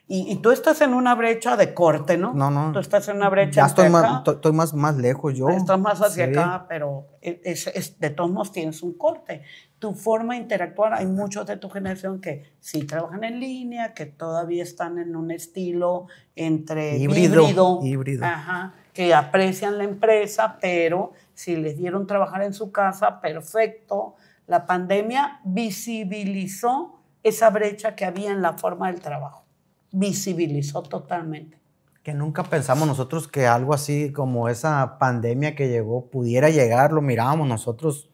Y tú estás en una brecha de corte, ¿no? No. Tú estás en una brecha. Ya estoy más lejos yo. Estás más hacia acá, pero de todos modos tienes un corte. Tu forma de interactuar, hay muchos de tu generación que sí trabajan en línea, que todavía están en un estilo entre híbrido. Ajá, que aprecian la empresa, pero si les dieron trabajar en su casa, perfecto. La pandemia visibilizó esa brecha que había en la forma del trabajo. Visibilizó totalmente. Que nunca pensamos nosotros que algo así como esa pandemia que llegó pudiera llegar, lo mirábamos nosotros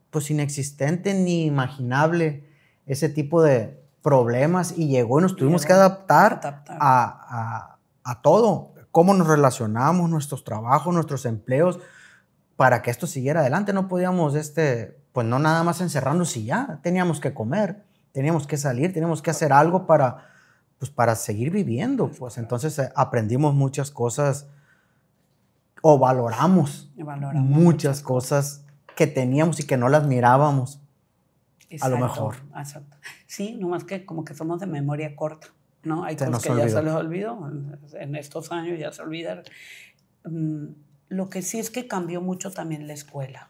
pues inexistente ni imaginable ese tipo de problemas y llegó y nos tuvimos que adaptar a todo. Cómo nos relacionamos, nuestros trabajos, nuestros empleos. para que esto siguiera adelante. No podíamos, pues no nada más encerrarnos y ya. Teníamos que comer, teníamos que salir, teníamos que hacer algo para seguir viviendo. Pues entonces aprendimos muchas cosas o valoramos muchas cosas que teníamos y que no las mirábamos. Exacto, a lo mejor. Exacto. Sí, nomás que como que somos de memoria corta, ¿no? Hay cosas que ya se les olvidó. En estos años ya se olvidaron. Lo que sí es que cambió mucho también la escuela.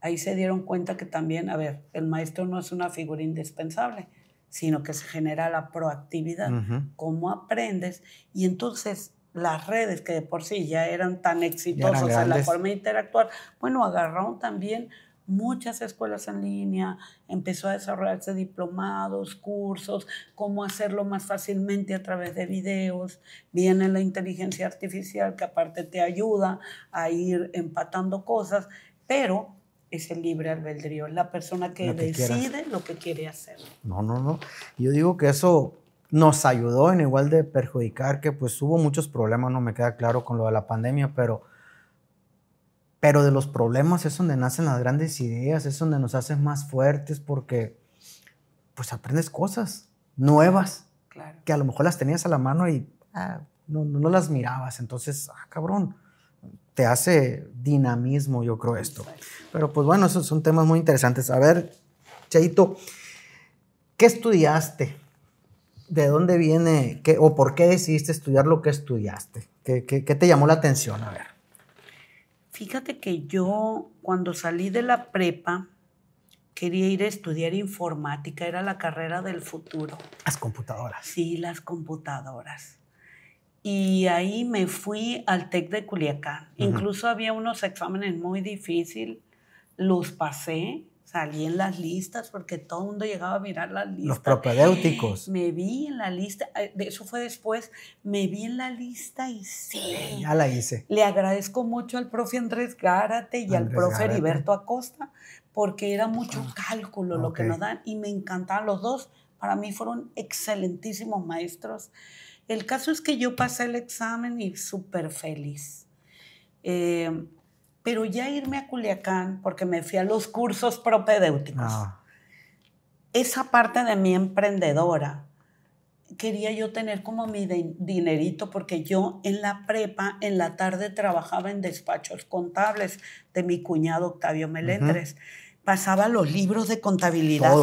Ahí se dieron cuenta que también, a ver, el maestro no es una figura indispensable, sino que se genera la proactividad. ¿Cómo aprendes? Y entonces las redes, que de por sí ya eran tan exitosas en la forma de interactuar, bueno, agarraron también muchas escuelas en línea, empezó a desarrollarse diplomados, cursos, cómo hacerlo más fácilmente a través de videos. Viene la inteligencia artificial que aparte te ayuda a ir empatando cosas, pero es el libre albedrío, la persona que decide lo que quiere hacer. No. Yo digo que eso nos ayudó en igual de perjudicar, que pues hubo muchos problemas, no me queda claro con lo de la pandemia, pero de los problemas es donde nacen las grandes ideas, es donde nos hacen más fuertes porque pues aprendes cosas nuevas, claro, que a lo mejor las tenías a la mano y no las mirabas. Entonces, cabrón, te hace dinamismo, yo creo esto. Pero pues bueno, esos son temas muy interesantes. A ver, Cheito, ¿qué estudiaste? ¿De dónde viene? ¿O por qué decidiste estudiar lo que estudiaste? ¿Qué te llamó la atención? A ver. Fíjate que yo, cuando salí de la prepa, quería ir a estudiar informática, era la carrera del futuro. Las computadoras. Sí, las computadoras. Y ahí me fui al TEC de Culiacán. Incluso había unos exámenes muy difíciles, los pasé, salí en las listas porque todo el mundo llegaba a mirar las listas. Los propedéuticos. Me vi en la lista, eso fue después, me vi en la lista y sí. Ya la hice. Le agradezco mucho al profe Andrés Gárate y al profe Heriberto Acosta porque era mucho cálculo lo que nos dan y me encantaban los dos. Para mí fueron excelentísimos maestros. El caso es que yo pasé el examen y súper feliz. Pero ya irme a Culiacán, porque me fui a los cursos propedéuticos, esa parte de mi emprendedora, quería yo tener como mi dinerito, porque yo en la prepa, en la tarde trabajaba en despachos contables de mi cuñado Octavio Melendres. Pasaba los libros de contabilidad.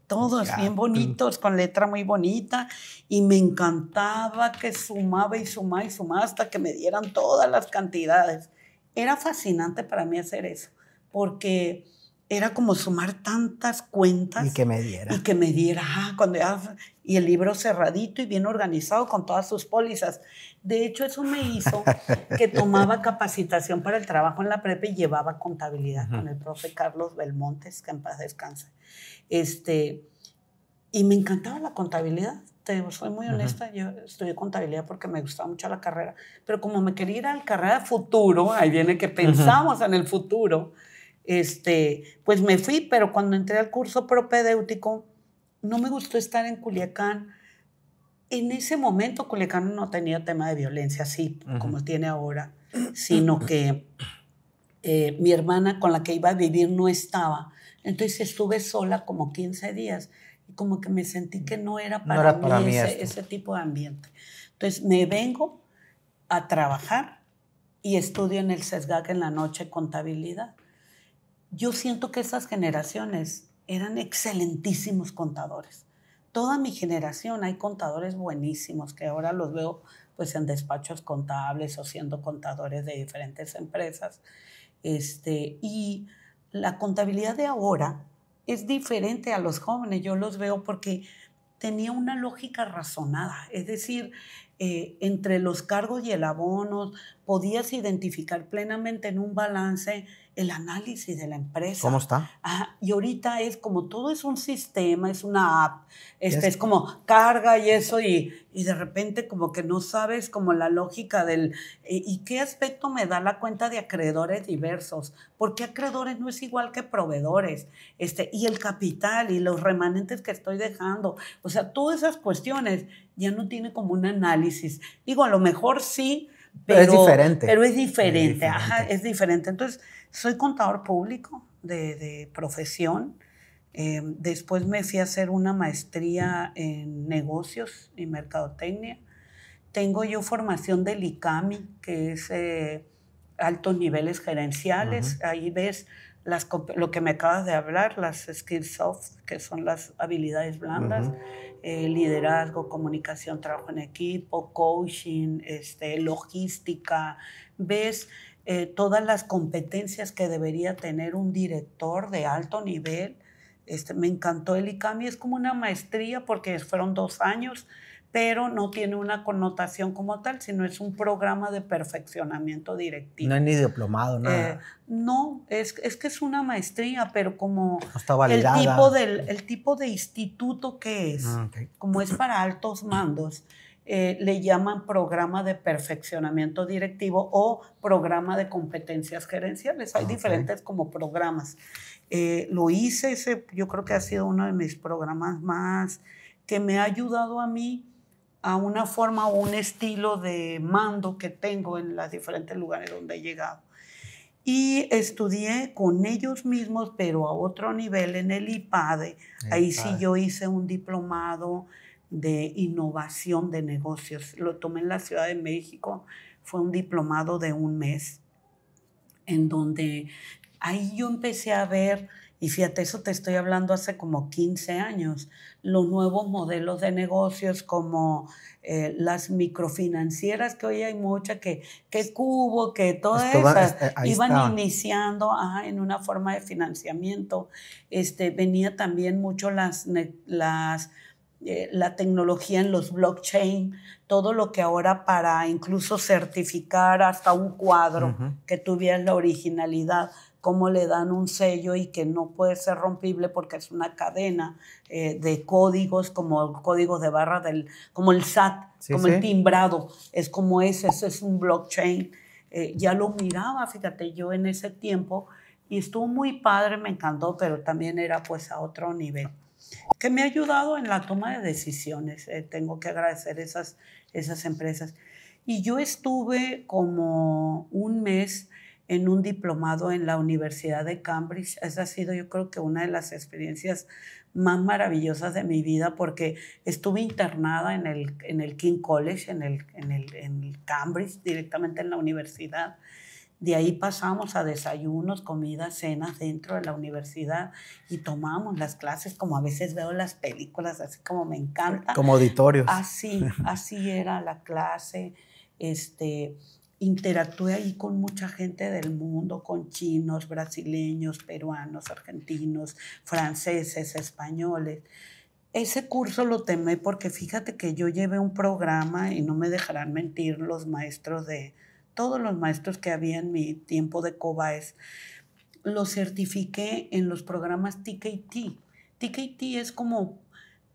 Todos bien bonitos, con letra muy bonita, y me encantaba que sumaba y sumaba y sumaba hasta que me dieran todas las cantidades. Era fascinante para mí hacer eso, porque era como sumar tantas cuentas. Y que me diera. Y el libro cerradito y bien organizado con todas sus pólizas. De hecho, eso me hizo que tomaba capacitación para el trabajo en la prepa y llevaba contabilidad con el profe Carlos Belmontes, que en paz descanse. Y me encantaba la contabilidad. Soy muy honesta, yo estudié contabilidad porque me gustaba mucho la carrera, pero como me quería ir a la carrera de futuro, ahí viene que pensamos en el futuro, pues me fui, pero cuando entré al curso propedéutico, no me gustó estar en Culiacán. En ese momento Culiacán no tenía tema de violencia así como tiene ahora, sino que mi hermana con la que iba a vivir no estaba. Entonces estuve sola como 15 días y como que me sentí que no era para mí ese tipo de ambiente. Entonces me vengo a trabajar y estudio en el CESGAC en la noche contabilidad. Yo siento que esas generaciones eran excelentísimos contadores. Toda mi generación hay contadores buenísimos que ahora los veo pues en despachos contables o siendo contadores de diferentes empresas. Y la contabilidad de ahora es diferente a los jóvenes. Yo los veo porque tenía una lógica razonada. Es decir, entre los cargos y el abono podías identificar plenamente en un balance el análisis de la empresa. ¿Cómo está? Y ahorita es como todo es un sistema, es una app, es como carga y eso, y de repente como que no sabes como la lógica del... ¿Y qué aspecto me da la cuenta de acreedores diversos? ¿Por qué acreedores no es igual que proveedores? Y el capital y los remanentes que estoy dejando. O sea, todas esas cuestiones ya no tiene como un análisis. Digo, a lo mejor sí, Pero es diferente. Pero es diferente, ajá, es diferente. Entonces, soy contador público de profesión. Después me fui a hacer una maestría en negocios y mercadotecnia. Tengo yo formación del ICAMI, que es altos niveles gerenciales. Ahí ves lo que me acabas de hablar, las skills soft, que son las habilidades blandas, liderazgo, comunicación, trabajo en equipo, coaching, logística. Ves todas las competencias que debería tener un director de alto nivel. Me encantó el ICAMI, es como una maestría porque fueron 2 años, pero no tiene una connotación como tal, sino es un programa de perfeccionamiento directivo. No es ni diplomado, nada. No, es que es una maestría, pero como no está validada. El tipo de instituto que es, como es para altos mandos, le llaman programa de perfeccionamiento directivo o programa de competencias gerenciales. Hay diferentes como programas. Lo hice, yo creo que ha sido uno de mis programas más que me ha ayudado a mí a una forma o un estilo de mando que tengo en los diferentes lugares donde he llegado. Y estudié con ellos mismos, pero a otro nivel en el IPADE. Ahí sí yo hice un diplomado de innovación de negocios. Lo tomé en la Ciudad de México. Fue un diplomado de 1 mes, en donde ahí yo empecé a ver, y fíjate, eso te estoy hablando hace como 15 años, los nuevos modelos de negocios como las microfinancieras, que hoy hay muchas, que Cubo, que todas esas iban iniciando en una forma de financiamiento. Venía también mucho la tecnología en los blockchain, todo lo que ahora para incluso certificar hasta un cuadro que tuviera la originalidad, cómo le dan un sello y que no puede ser rompible porque es una cadena de códigos, como códigos de barra, como el SAT, el timbrado, es como ese es un blockchain. Ya lo miraba, fíjate, yo en ese tiempo, y estuvo muy padre, me encantó, pero también era pues a otro nivel, que me ha ayudado en la toma de decisiones. Tengo que agradecer esas empresas. Y yo estuve como 1 mes en un diplomado en la Universidad de Cambridge. Esa ha sido, yo creo que una de las experiencias más maravillosas de mi vida, porque estuve internada en el King College, en el Cambridge, directamente en la universidad. De ahí pasamos a desayunos, comidas, cenas dentro de la universidad y tomamos las clases como a veces veo las películas, así como me encanta. Como auditorios. Así era la clase. Interactué ahí con mucha gente del mundo, con chinos, brasileños, peruanos, argentinos, franceses, españoles. Ese curso lo tomé porque fíjate que yo llevé un programa, y no me dejarán mentir todos los maestros que había en mi tiempo de COBAES, los certifiqué en los programas TKT. TKT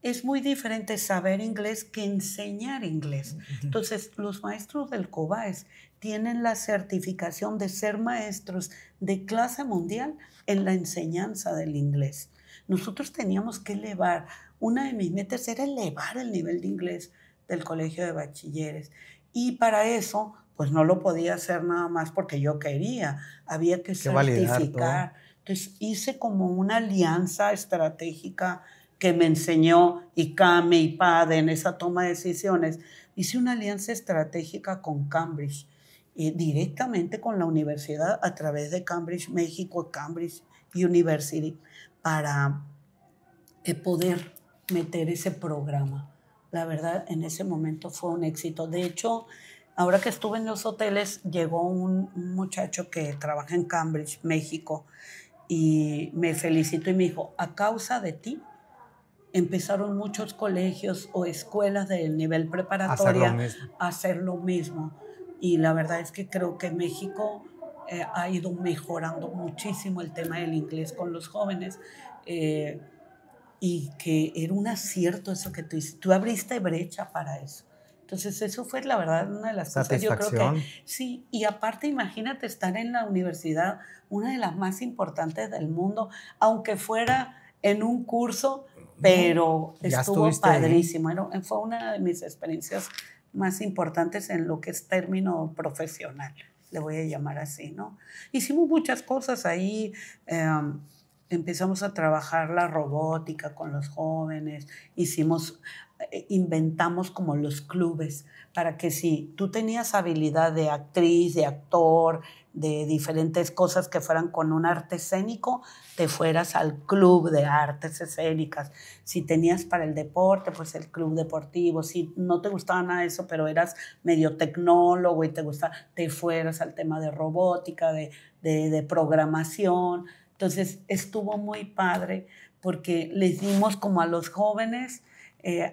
es muy diferente saber inglés que enseñar inglés. Entonces, los maestros del COBAES tienen la certificación de ser maestros de clase mundial en la enseñanza del inglés. Nosotros teníamos que elevar, una de mis metas era elevar el nivel de inglés del colegio de bachilleres. Y para eso, pues no lo podía hacer nada más porque yo quería, había que certificar. Entonces hice como una alianza estratégica que me enseñó ICAMI, IPADE en esa toma de decisiones. Hice una alianza estratégica con Cambridge, directamente con la universidad a través de Cambridge, México, Cambridge University, para poder meter ese programa. La verdad, en ese momento fue un éxito. De hecho, ahora que estuve en los hoteles, llegó un muchacho que trabaja en Cambridge, México, y me felicitó y me dijo, a causa de ti, empezaron muchos colegios o escuelas del nivel preparatoria a hacer lo mismo. Y la verdad es que creo que México ha ido mejorando muchísimo el tema del inglés con los jóvenes. Y que era un acierto eso que tú hiciste. Tú abriste brecha para eso. Entonces, eso fue, la verdad, una de las cosas. Yo creo que sí. Y aparte, imagínate estar en la universidad, una de las más importantes del mundo, aunque fuera en un curso pero ya estuvo estuviste ahí. padrísimo. Fue una de mis experiencias más importantes en lo que es término profesional, le voy a llamar así, ¿no? Hicimos muchas cosas ahí, empezamos a trabajar la robótica con los jóvenes, inventamos como los clubes, para que si tú tenías habilidad de actriz, de actor, de diferentes cosas que fueran con un arte escénico, te fueras al club de artes escénicas. Si tenías para el deporte, pues el club deportivo. Si no te gustaba nada de eso, pero eras medio tecnólogo y te gustaba, te fueras al tema de robótica, de programación. Entonces estuvo muy padre porque les dimos como a los jóvenes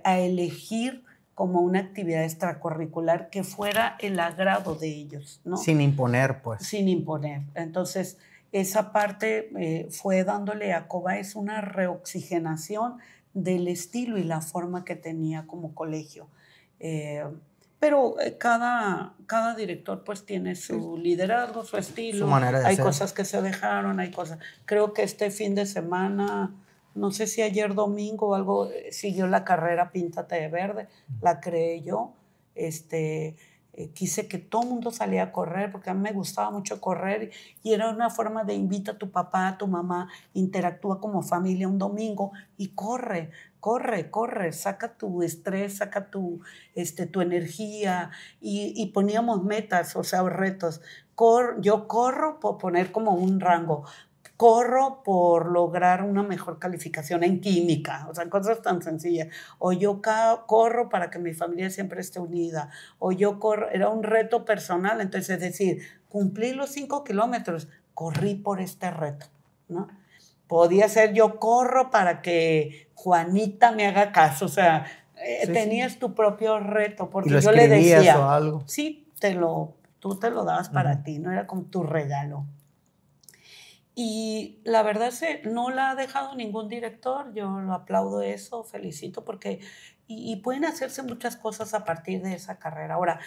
a elegir como una actividad extracurricular que fuera el agrado de ellos, ¿no? Sin imponer, pues. Sin imponer. Entonces, esa parte fue dándole a Cobaes una reoxigenación del estilo y la forma que tenía como colegio. Pero cada director pues tiene su liderazgo, su estilo. Su manera de hay hacer. cosas que se dejaron, hay cosas. Creo que este fin de semana, no sé si ayer domingo o algo, siguió la carrera Píntate de Verde, la creé yo. Quise que todo el mundo saliera a correr porque a mí me gustaba mucho correr y era una forma de invita a tu papá, a tu mamá, interactúa como familia un domingo y corre, saca tu estrés, saca tu energía y poníamos metas, o sea, retos. Yo corro por poner como un rango, corro por lograr una mejor calificación en química, o sea, cosas tan sencillas. O yo corro para que mi familia siempre esté unida. O yo corro, era un reto personal, entonces es decir, cumplí los 5 kilómetros, corrí por este reto, ¿no? Podía ser yo corro para que Juanita me haga caso, o sea, tenías tu propio reto, porque yo le decía, o algo. Sí, tú te lo dabas para ti, no era como tu regalo. Y la verdad es que no la ha dejado ningún director, yo lo aplaudo eso, felicito, porque y pueden hacerse muchas cosas a partir de esa carrera. Ahora,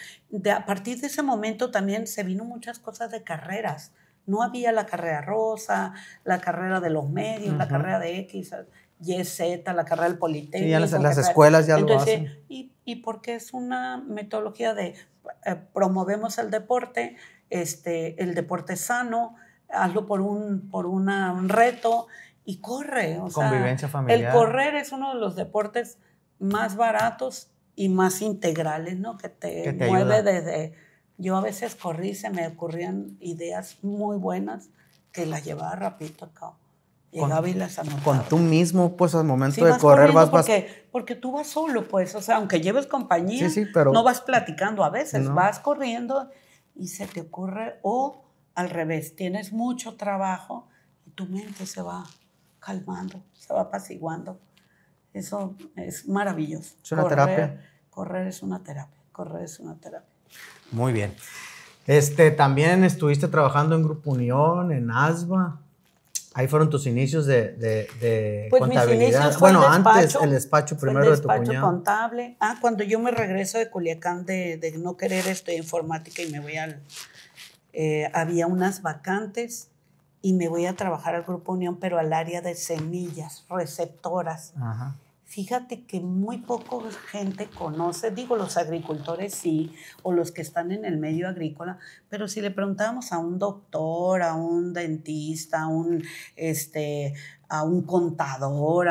a partir de ese momento también se vino muchas cosas de carreras. No había la carrera rosa, la carrera de los medios, la carrera de X, Y, Z, la carrera del Politécnico. Sí, ya las escuelas ya Entonces, lo hacen. Y porque es una metodología de promovemos el deporte sano, hazlo por un reto y corre. O Convivencia sea, familiar. El correr es uno de los deportes más baratos y más integrales, ¿no? Que te mueve ayuda. desde... Yo a veces corrí y se me ocurrían ideas muy buenas que las llevaba rapidito a cabo. Llegaba y las anotaba. Con tú mismo, pues al momento Sí, de correr vas... Porque tú vas solo, pues, o sea, aunque lleves compañía, pero no vas platicando a veces, no. Vas corriendo y se te ocurre, o al revés, tienes mucho trabajo y tu mente se va calmando, se va apaciguando. Eso es maravilloso. Es una terapia. Correr es una terapia. Muy bien. También estuviste trabajando en Grupo Unión, en ASBA. Ahí fueron tus inicios de pues contabilidad. Mis inicios fue antes el despacho primero de tu cuñado. El despacho contable. Cuando yo me regreso de Culiacán de no querer informática y me voy había unas vacantes y me voy a trabajar al Grupo Unión, pero al área de semillas, receptoras. Ajá. Fíjate que muy poca gente conoce, digo, los agricultores sí, o los que están en el medio agrícola, pero si le preguntábamos a un doctor, a un dentista, a un contador,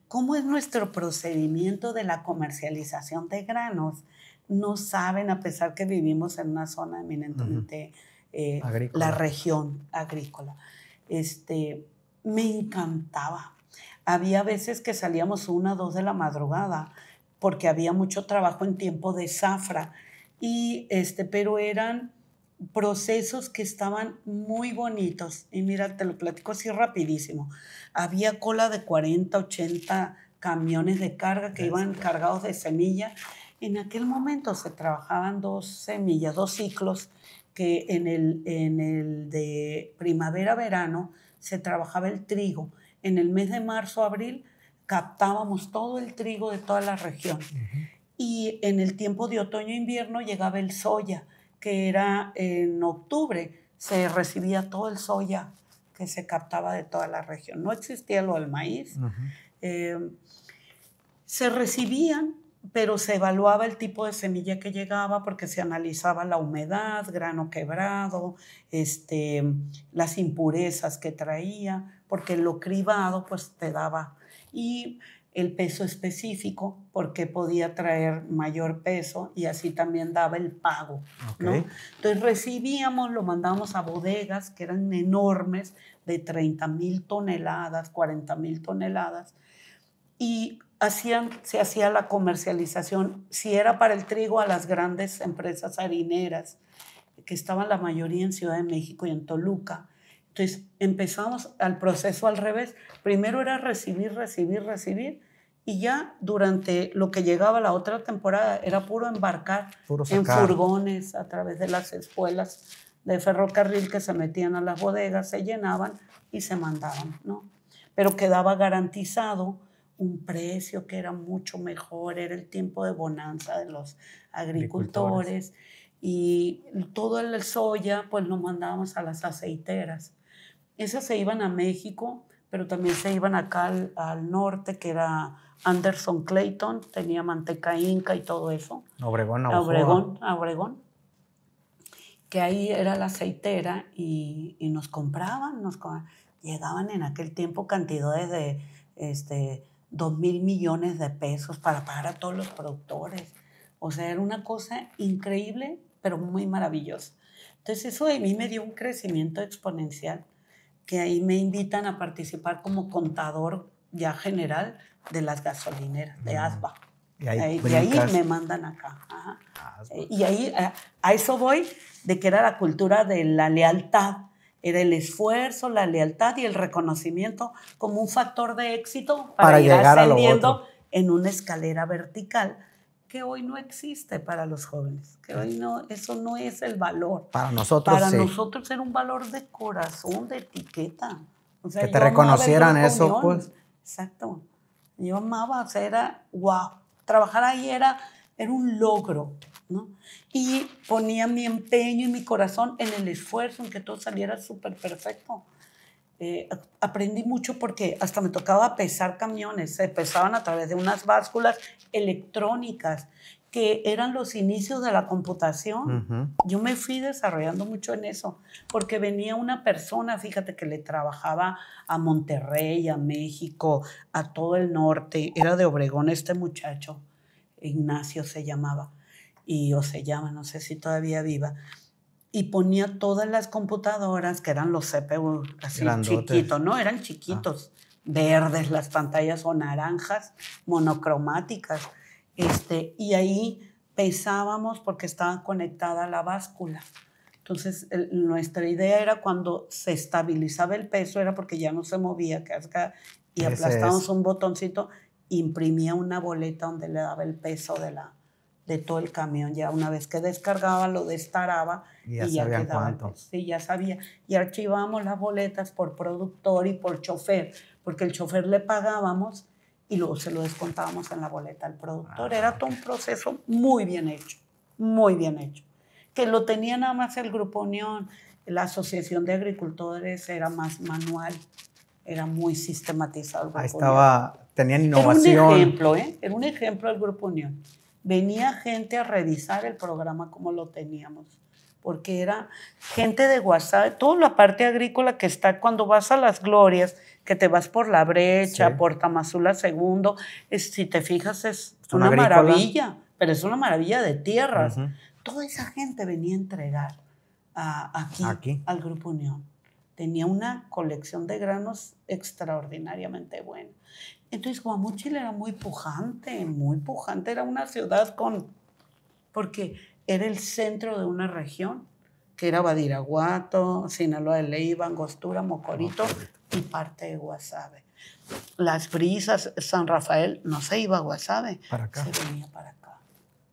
¿cómo es nuestro procedimiento de la comercialización de granos? No saben, a pesar que vivimos en una zona eminentemente la región agrícola. Me encantaba. Había veces que salíamos 1 o 2 de la madrugada porque había mucho trabajo en tiempo de zafra, pero eran procesos que estaban muy bonitos. Y mira, te lo platico así rapidísimo. Había cola de 40, 80 camiones de carga que iban cargados de semilla. En aquel momento se trabajaban 2 semillas, 2 ciclos, que en el de primavera-verano se trabajaba el trigo. En el mes de marzo, abril, captábamos todo el trigo de toda la región. Y en el tiempo de otoño-invierno llegaba el soya, que era en octubre, se recibía todo el soya que se captaba de toda la región. No existía lo del maíz. Se recibían, pero se evaluaba el tipo de semilla que llegaba porque se analizaba la humedad, grano quebrado, las impurezas que traía, porque lo cribado pues te daba, y el peso específico porque podía traer mayor peso y así también daba el pago, ¿no? Entonces recibíamos, lo mandábamos a bodegas que eran enormes, de 30,000 toneladas, 40,000 toneladas, y se hacía la comercialización, si era para el trigo, a las grandes empresas harineras, que estaban la mayoría en Ciudad de México y en Toluca. Entonces empezamos al proceso al revés. Primero era recibir, y ya durante lo que llegaba la otra temporada era puro embarcar en furgones a través de las espuelas de ferrocarril que se metían a las bodegas, se llenaban y se mandaban, ¿no? Pero quedaba garantizado un precio que era mucho mejor, era el tiempo de bonanza de los agricultores. Y todo el soya pues lo mandábamos a las aceiteras. Esas se iban a México, pero también se iban acá al norte, que era Anderson Clayton, tenía manteca inca y todo eso. Obregón, Obregón, que ahí era la aceitera y nos compraban, llegaban en aquel tiempo cantidades de 2,000 millones de pesos para pagar a todos los productores. O sea, era una cosa increíble, pero muy maravillosa. Entonces eso de mí me dio un crecimiento exponencial, que ahí me invitan a participar como contador ya general de las gasolineras, de ASBA. Y ahí me mandan acá. Y ahí a eso voy, de que era la cultura de la lealtad. Era el esfuerzo, la lealtad y el reconocimiento como un factor de éxito para ir llegar ascendiendo en una escalera vertical que hoy no existe para los jóvenes, que hoy no, eso no es el valor. Para nosotros Para nosotros era un valor de corazón, de etiqueta. O sea, que te reconocieran eso, pues. Exacto. Yo amaba, o sea, era wow. Trabajar ahí era un logro, ¿no? Y ponía mi empeño y mi corazón en el esfuerzo, en que todo saliera súper perfecto. Aprendí mucho porque hasta me tocaba pesar camiones. Se pesaban a través de unas básculas electrónicas que eran los inicios de la computación. Yo me fui desarrollando mucho en eso, porque venía una persona, fíjate, que le trabajaba a Monterrey, a México, a todo el norte. Era de Obregón este muchacho, Ignacio se llamaba, o se llama, no sé si todavía viva. Y ponía todas las computadoras, que eran los CPU así chiquitos, ¿no? Eran chiquitos, verdes las pantallas o naranjas, monocromáticas. Y ahí pesábamos porque estaba conectada a la báscula. Entonces, nuestra idea era cuando se estabilizaba el peso, era porque ya no se movía, y aplastábamos un botoncito, imprimía una boleta donde le daba el peso de todo el camión. Ya una vez que descargaba, lo destaraba y ya quedaba. Sí, ya sabía. Y archivábamos las boletas por productor y por chofer, porque el chofer le pagábamos y luego se lo descontábamos en la boleta al productor. Era todo un proceso muy bien hecho, que lo tenía nada más el Grupo Unión. La Asociación de Agricultores era más manual, era muy sistematizado. Ahí estaba, tenían innovación. Era un ejemplo del Grupo Unión. Venía gente a revisar el programa como lo teníamos, porque era gente de Guasave, toda la parte agrícola que está cuando vas a Las Glorias, que te vas por La Brecha, sí, por Tamazula II, si te fijas es una maravilla, pero es una maravilla de tierras. Toda esa gente venía a entregar aquí al Grupo Unión. Tenía una colección de granos extraordinariamente buena. Entonces Guamúchil era muy pujante, era una ciudad porque era el centro de una región, que era Badiraguato, Sinaloa de Leiva, Angostura, Mocorito y parte de Guasave. Las Brisas, San Rafael, no se iba a Guasave, se venía para acá,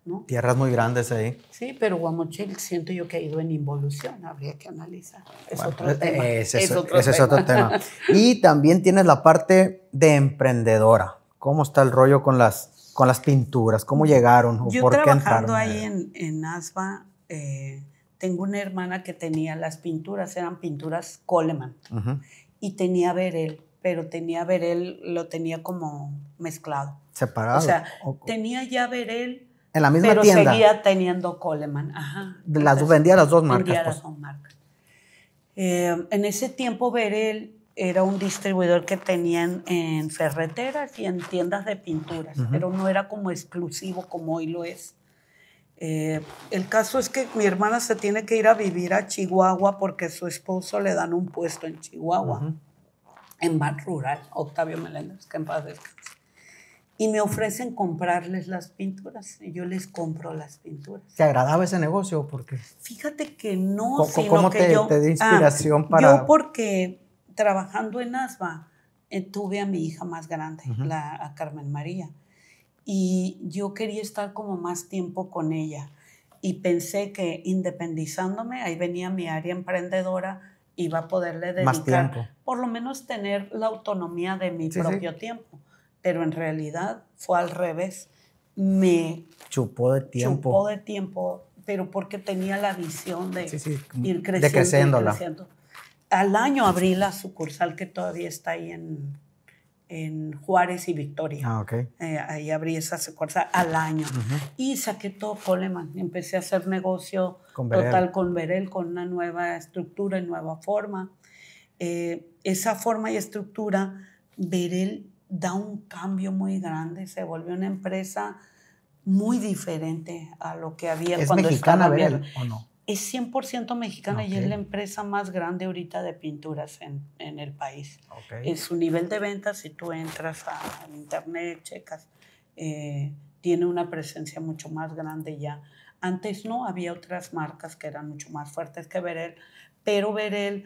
¿no? Tierras muy grandes ahí. Sí, pero Guamúchil siento yo que ha ido en involución, habría que analizar. Es otro tema. Ese es otro tema. Y también tienes la parte de emprendedora. ¿Cómo está el rollo con las pinturas? ¿Cómo llegaron? ¿O yo por qué trabajando entraron? ahí en ASBA, tengo una hermana que tenía las pinturas, eran pinturas Coleman, y tenía Verel. pero tenía Verel, lo tenía como mezclado. Separado. O sea, tenía ya Verel, en la misma pero tienda. seguía teniendo Coleman. Ajá. Vendía las dos marcas. Vendía las dos marcas. En ese tiempo Verel era un distribuidor que tenían en ferreteras y en tiendas de pinturas, pero no era como exclusivo como hoy lo es. El caso es que mi hermana se tiene que ir a vivir a Chihuahua porque su esposo le dan un puesto en Chihuahua, en Ban Rural, Octavio Meléndez, que en paz descanse. Y me ofrecen comprarles las pinturas y yo les compro las pinturas. ¿Te agradaba ese negocio? Porque fíjate que no, ¿Cómo te dio inspiración para...? Yo porque trabajando en ASBA tuve a mi hija más grande, a Carmen María. Y yo quería estar como más tiempo con ella. Y pensé que independizándome, ahí venía mi área emprendedora, iba a poderle dedicar, más tiempo. Por lo menos tener la autonomía de mi propio tiempo. Pero en realidad fue al revés. Me chupó de tiempo, pero porque tenía la visión de ir creciendo. De creciéndola. Al año abrí la sucursal que todavía está ahí en Juárez y Victoria. Ahí abrí esa sucursal al año. Y saqué todo Coleman. Empecé a hacer negocio con Verel, con una nueva estructura y nueva forma. Esa forma y estructura, Verel da un cambio muy grande. Se volvió una empresa muy diferente a lo que había cuando mexicana estaba Verel o no? Es 100% mexicana y es la empresa más grande ahorita de pinturas en el país. Es su nivel de ventas, si tú entras a internet, checas, tiene una presencia mucho más grande ya. Antes no, había otras marcas que eran mucho más fuertes que Verel, pero Verel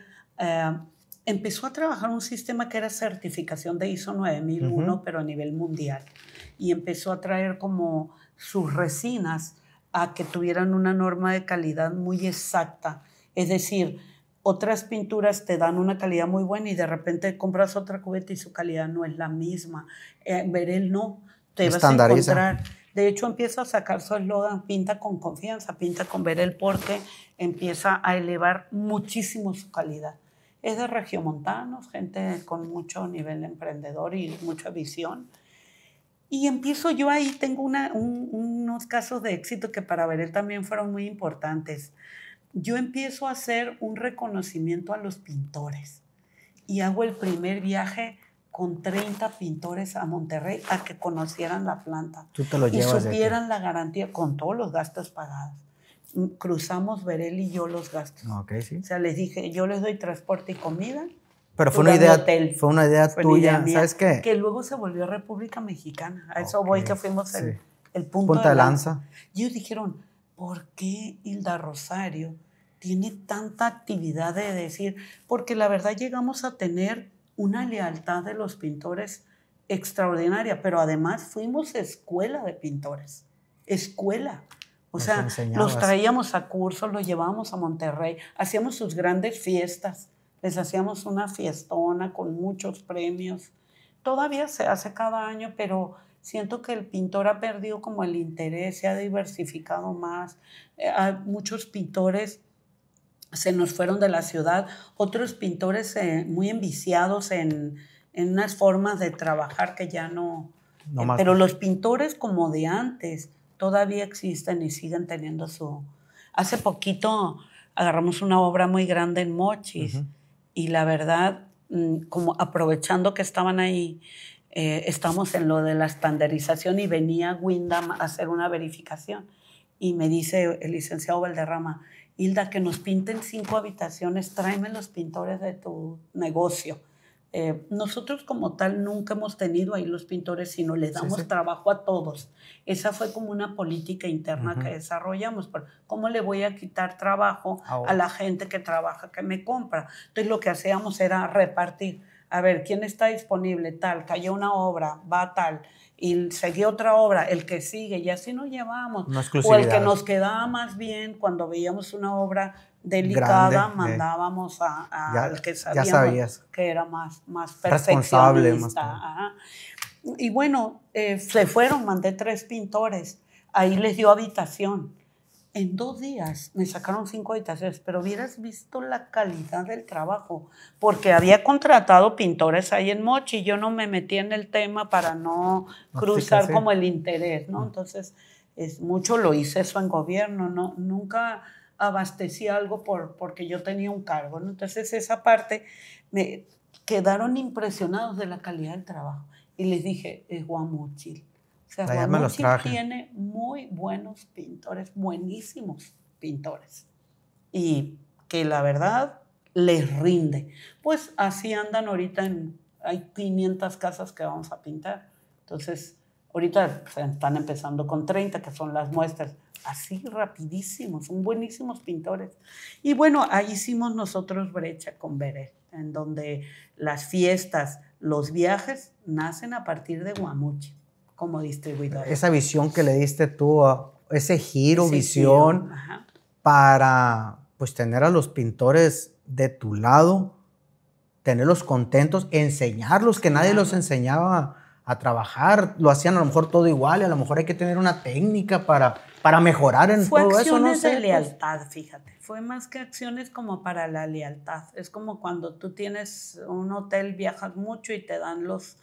empezó a trabajar un sistema que era certificación de ISO 9001, pero a nivel mundial. Y empezó a traer como sus resinas a que tuvieran una norma de calidad muy exacta. Es decir, otras pinturas te dan una calidad muy buena y de repente compras otra cubeta y su calidad no es la misma. Verel no, te vas a encontrar. De hecho, empieza a sacar su eslogan, pinta con confianza, pinta con Verel, porque empieza a elevar muchísimo su calidad. Es de regiomontanos, gente con mucho nivel emprendedor y mucha visión. Y empiezo yo ahí, tengo unos casos de éxito que para Verel también fueron muy importantes. Yo empiezo a hacer un reconocimiento a los pintores y hago el primer viaje con 30 pintores a Monterrey a que conocieran la planta. Tú te lo llevas y supieran la garantía con todos los gastos pagados. Cruzamos Verel y yo los gastos. O sea, les dije, yo les doy transporte y comida. Pero fue una idea tuya, ¿sabes qué? Que luego se volvió República Mexicana. A eso voy, que fuimos el punto de lanza. Y ellos dijeron, ¿por qué Hilda Rosario tiene tanta actividad de decir? Porque la verdad llegamos a tener una lealtad de los pintores extraordinaria, pero además fuimos escuela de pintores. Escuela. O sea, los traíamos a cursos, los llevábamos a Monterrey, hacíamos sus grandes fiestas. Les hacíamos una fiestona con muchos premios. Todavía se hace cada año, pero siento que el pintor ha perdido como el interés, se ha diversificado más. Muchos pintores se nos fueron de la ciudad, otros pintores muy enviciados en unas formas de trabajar que ya no pero los pintores como de antes todavía existen y siguen teniendo su... Hace poquito agarramos una obra muy grande en Mochis, y la verdad, como aprovechando que estaban ahí, estamos en lo de la estandarización y venía Windham a hacer una verificación. Y me dice el licenciado Valderrama, Hilda, que nos pinten 5 habitaciones, tráeme los pintores de tu negocio. Nosotros como tal nunca hemos tenido ahí los pintores, sino les damos trabajo a todos. Esa fue como una política interna que desarrollamos. Pero ¿cómo le voy a quitar trabajo a la gente que trabaja, que me compra? Entonces lo que hacíamos era repartir. A ver, ¿quién está disponible? Tal, cayó una obra, va tal. Y seguía otra obra, el que sigue, y así nos llevamos. O el que nos quedaba más bien cuando veíamos una obra delicada, grande, mandábamos al que sabíamos que era más perfeccionista. Y bueno, se fueron, mandé 3 pintores, ahí les dio habitación. En 2 días me sacaron 5 habitaciones, pero hubieras visto la calidad del trabajo, porque había contratado pintores ahí en Mochi, yo no me metí en el tema para no cruzar como el interés, ¿no? Entonces, mucho lo hice eso en gobierno, ¿no? Nunca abastecí algo porque yo tenía un cargo, ¿no? Entonces, esa parte me quedaron impresionados de la calidad del trabajo. Y les dije, es Guamúchil. O sea, Guamúchil tiene muy buenos pintores, buenísimos pintores. Y que la verdad les rinde. Pues así andan ahorita, hay 500 casas que vamos a pintar. Entonces, ahorita están empezando con 30, que son las muestras. Así rapidísimos, son buenísimos pintores. Y bueno, ahí hicimos nosotros brecha con Beret, en donde las fiestas, los viajes nacen a partir de Guamúchil como distribuidor. Esa visión que le diste tú, ese visión para pues tener a los pintores de tu lado, tenerlos contentos, enseñarlos, que nadie los enseñaba a trabajar, lo hacían a lo mejor todo igual y a lo mejor hay que tener una técnica para mejorar en todo eso. Fue acciones de lealtad, fíjate. Fue más que acciones como para la lealtad. Es como cuando tú tienes un hotel, viajas mucho y te dan los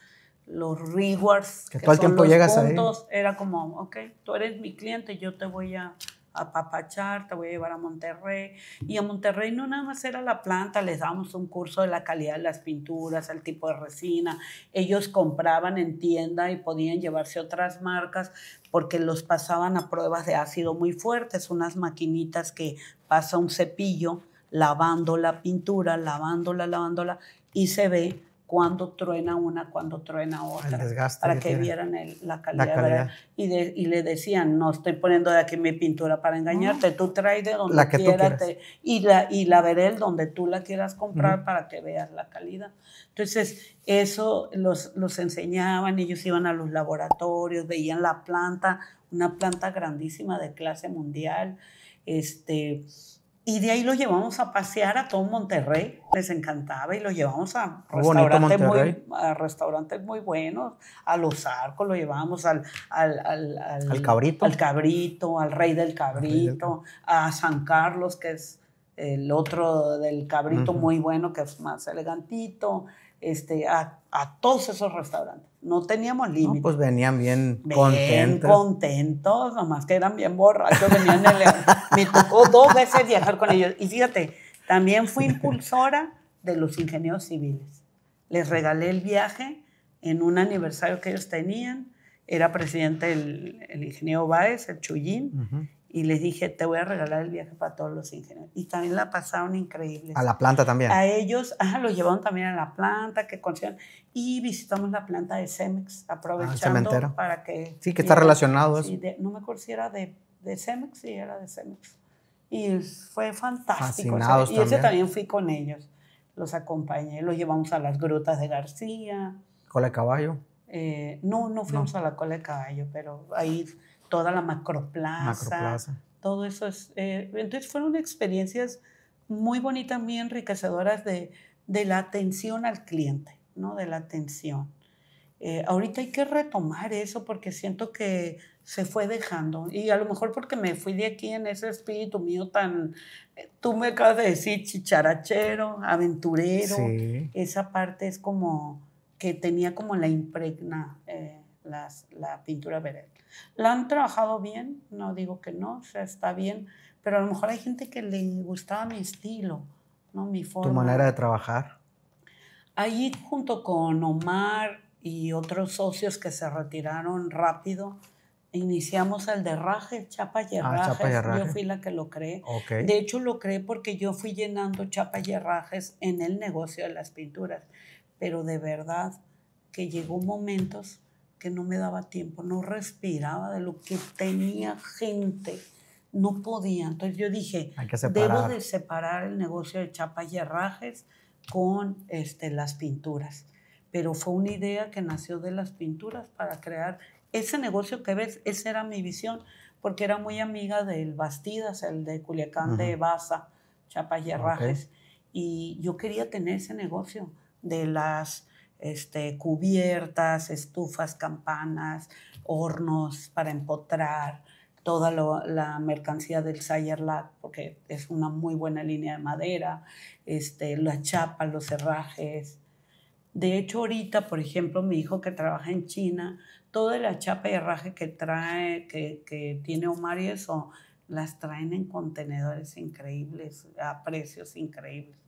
rewards, que todo el tiempo llegas puntos. Ahí. Era como, ok, tú eres mi cliente, yo te voy a apapachar, te voy a llevar a Monterrey. Y a Monterrey no nada más era la planta, les dábamos un curso de la calidad de las pinturas, el tipo de resina. Ellos compraban en tienda y podían llevarse otras marcas porque los pasaban a pruebas de ácido muy fuertes, unas maquinitas que pasa un cepillo lavando la pintura, lavándola, y se ve cuando truena una, cuando truena otra, el desgaste para que vieran la calidad. Y le decían, no estoy poniendo de aquí mi pintura para engañarte, tú traes de donde quieras y la veré donde tú la quieras comprar para que veas la calidad. Entonces, eso los enseñaban, ellos iban a los laboratorios, veían la planta, una planta grandísima de clase mundial, y de ahí los llevamos a pasear a todo Monterrey, les encantaba, y los llevamos a restaurantes muy buenos, a Los Arcos, lo llevamos al Cabrito, al Rey del Cabrito, a San Carlos, que es el otro del Cabrito muy bueno, que es más elegantito, a todos esos restaurantes. No teníamos límite. No, pues venían bien contentos, nomás que eran bien borrachos. Me tocó 2 veces viajar con ellos. Y fíjate, también fui impulsora de los ingenieros civiles. Les regalé el viaje en un aniversario que ellos tenían. Era presidente el ingeniero Báez, el Chuyín. Y les dije, te voy a regalar el viaje para todos los ingenieros. Y también la pasaron increíbles. ¿A la planta también? A ellos, los llevaron también a la planta, que conocían. Y visitamos la planta de Cemex, aprovechando para que... Sí, que está relacionado sí, eso. No me acuerdo si era de Cemex, sí, era de Cemex. Y fue fantástico. Fascinados y ese también fui con ellos. Los acompañé, los llevamos a las grutas de García. ¿Cola de caballo? No fuimos a la Cola de Caballo, pero ahí... toda la macroplaza. Todo eso es... entonces fueron experiencias muy bonitas, muy enriquecedoras de la atención al cliente, ¿no? De la atención. Ahorita hay que retomar eso porque siento que se fue dejando. Y a lo mejor porque me fui de aquí en ese espíritu mío tan... tú me acabas de decir chicharachero, aventurero. Sí. Esa parte es como que tenía como la impregna la pintura Beret. La han trabajado bien, no digo que no, o sea, está bien, pero a lo mejor hay gente que le gustaba mi estilo, ¿no? Mi forma. Tu manera de trabajar. Ahí junto con Omar y otros socios que se retiraron rápido, iniciamos el derraje, chapa y herrajes. Yo fui la que lo creé. Okay. De hecho, lo creé porque yo fui llenando chapas y herrajes en el negocio de las pinturas, pero de verdad que llegó momentos que no me daba tiempo, no respiraba de lo que tenía gente, no podía. Entonces yo dije, debo de separar el negocio de chapas y herrajes con las pinturas. Pero fue una idea que nació de las pinturas para crear ese negocio que ves. Esa era mi visión, porque era muy amiga del Bastidas, el de Culiacán de Baza, chapas y herrajes. Y yo quería tener ese negocio de las... cubiertas, estufas, campanas, hornos para empotrar, toda la mercancía del Sayerlac, porque es una muy buena línea de madera, la chapa, los herrajes. De hecho, ahorita, por ejemplo, mi hijo que trabaja en China, toda la chapa y herraje que trae, que tiene Omar y eso, las traen en contenedores increíbles, a precios increíbles.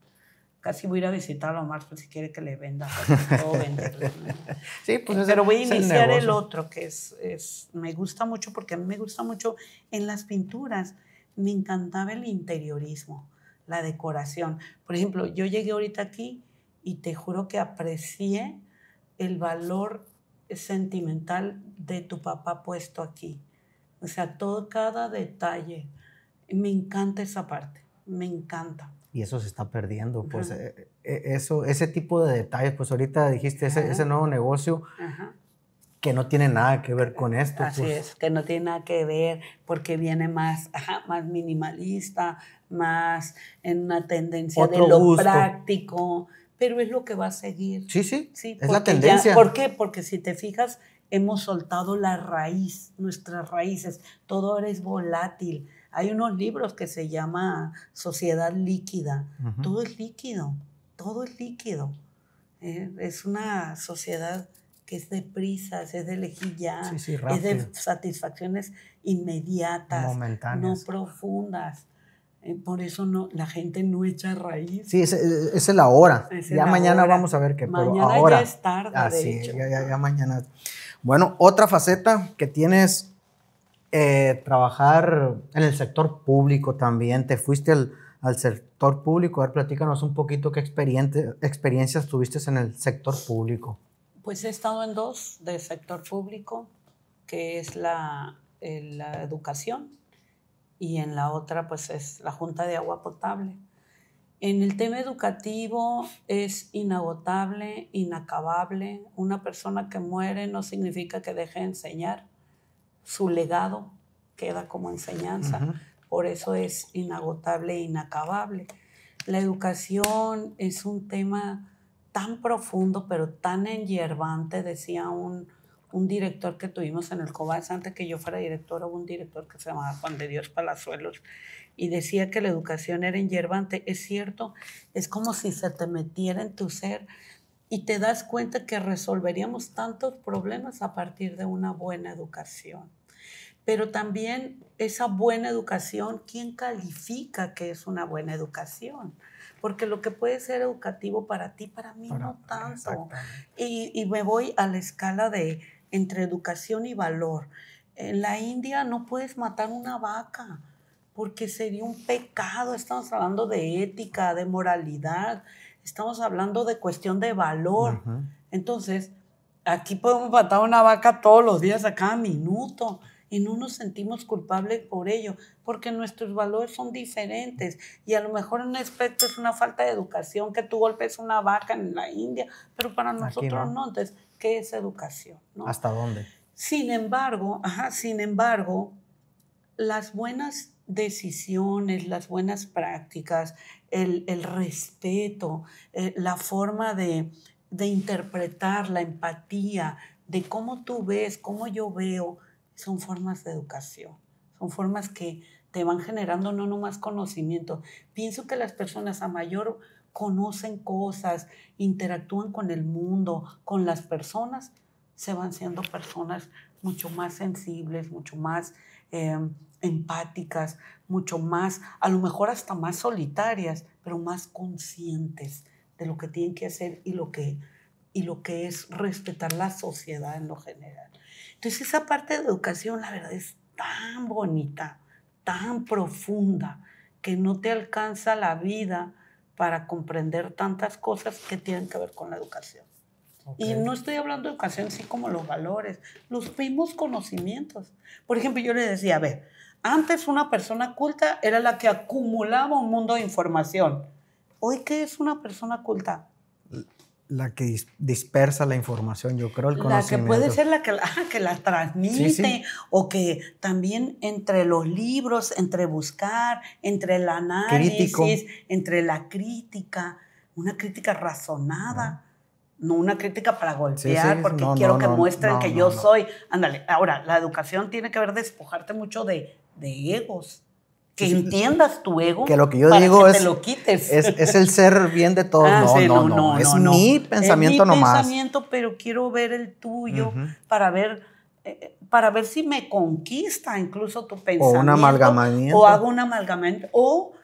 Casi voy a ir a visitar a Omar si quiere que le venda, puedo venderle. Sí, pues pero voy a iniciar el otro, que me gusta mucho, porque a mí me gusta mucho en las pinturas. Me encantaba el interiorismo, la decoración. Por ejemplo, yo llegué ahorita aquí y te juro que aprecié el valor sentimental de tu papá puesto aquí. O sea, cada detalle. Me encanta esa parte, me encanta. Y eso se está perdiendo, pues ese tipo de detalles, pues ahorita dijiste ese nuevo negocio que no tiene nada que ver con esto. Así pues. es, que no tiene nada que ver porque viene más minimalista, más en una tendencia Otro de lo gusto. práctico, pero es lo que va a seguir. Sí, es la tendencia. ¿Por qué? Porque si te fijas, hemos soltado la raíz, nuestras raíces, todo ahora es volátil. Hay unos libros que se llama Sociedad Líquida. Todo es líquido, todo es líquido. Es una sociedad que es de prisas, es de elegir ya, es de satisfacciones inmediatas, momentáneas, no profundas. Por eso la gente no echa raíz. Sí, es el ahora. Ya mañana vamos a ver qué, pero mañana ahora. Ya es tarde, de hecho. Ya mañana. Bueno, otra faceta que tienes, trabajar en el sector público también. Te fuiste al sector público. A ver, platícanos un poquito qué experiencias tuviste en el sector público. Pues he estado en dos del sector público, que es la educación, y en la otra pues es la Junta de Agua Potable. En el tema educativo es inagotable, inacabable. Una persona que muere no significa que deje de enseñar. Su legado queda como enseñanza. Por eso es inagotable e inacabable. La educación es un tema tan profundo, pero tan enhierbante, decía un director que tuvimos en el COBAS, antes que yo fuera directora, hubo un director que se llamaba Juan de Dios Palazuelos, y decía que la educación era enhierbante. Es cierto, es como si se te metiera en tu ser y te das cuenta que resolveríamos tantos problemas a partir de una buena educación. Pero también esa buena educación, ¿quién califica que es una buena educación? Porque lo que puede ser educativo para ti, para mí no tanto. Y me voy a la escala de entre educación y valor. En la India no puedes matar una vaca porque sería un pecado. Estamos hablando de ética, de moralidad, estamos hablando de cuestión de valor. Entonces, aquí podemos matar una vaca todos los días, a cada minuto, y no nos sentimos culpables por ello, porque nuestros valores son diferentes, y a lo mejor en un aspecto es una falta de educación que tú golpes una vaca en la India, pero para nosotros no. Entonces, ¿qué es educación? ¿No? ¿Hasta dónde? Sin embargo, las buenas decisiones, las buenas prácticas, el respeto, la forma de interpretar, la empatía, de cómo tú ves, cómo yo veo, son formas de educación. Son formas que te van generando no nomás conocimiento. Pienso que las personas a mayor conocen cosas, interactúan con el mundo, con las personas, se van siendo personas mucho más sensibles, mucho más empáticas, mucho más, a lo mejor hasta más solitarias, pero más conscientes de lo que tienen que hacer y lo que es respetar la sociedad en lo general. Entonces esa parte de educación, la verdad, es tan bonita, tan profunda, que no te alcanza la vida para comprender tantas cosas que tienen que ver con la educación. Y no estoy hablando de educación así como los valores, los mismos conocimientos. Por ejemplo, yo le decía, a ver, antes una persona culta era la que acumulaba un mundo de información. ¿Hoy qué es una persona culta? La que dispersa la información, yo creo, el conocimiento. La que puede ser la que la transmite, o que también entre los libros, entre buscar, entre el análisis, entre la crítica, una crítica razonada. no una crítica para golpear, sí, porque no, quiero no, que no, muestren no, que no, yo no. soy. Ándale, ahora, la educación tiene que ver despojarte mucho de egos. Que Sí, sí. entiendas tu ego Que lo que yo para digo que te lo quites. es el ser bien de todos. Ah, No, sí, no. Es mi pensamiento es mi nomás. pensamiento, pero quiero ver el tuyo para ver si me conquista incluso tu pensamiento. O un amalgamamiento. O hago un amalgamamiento. O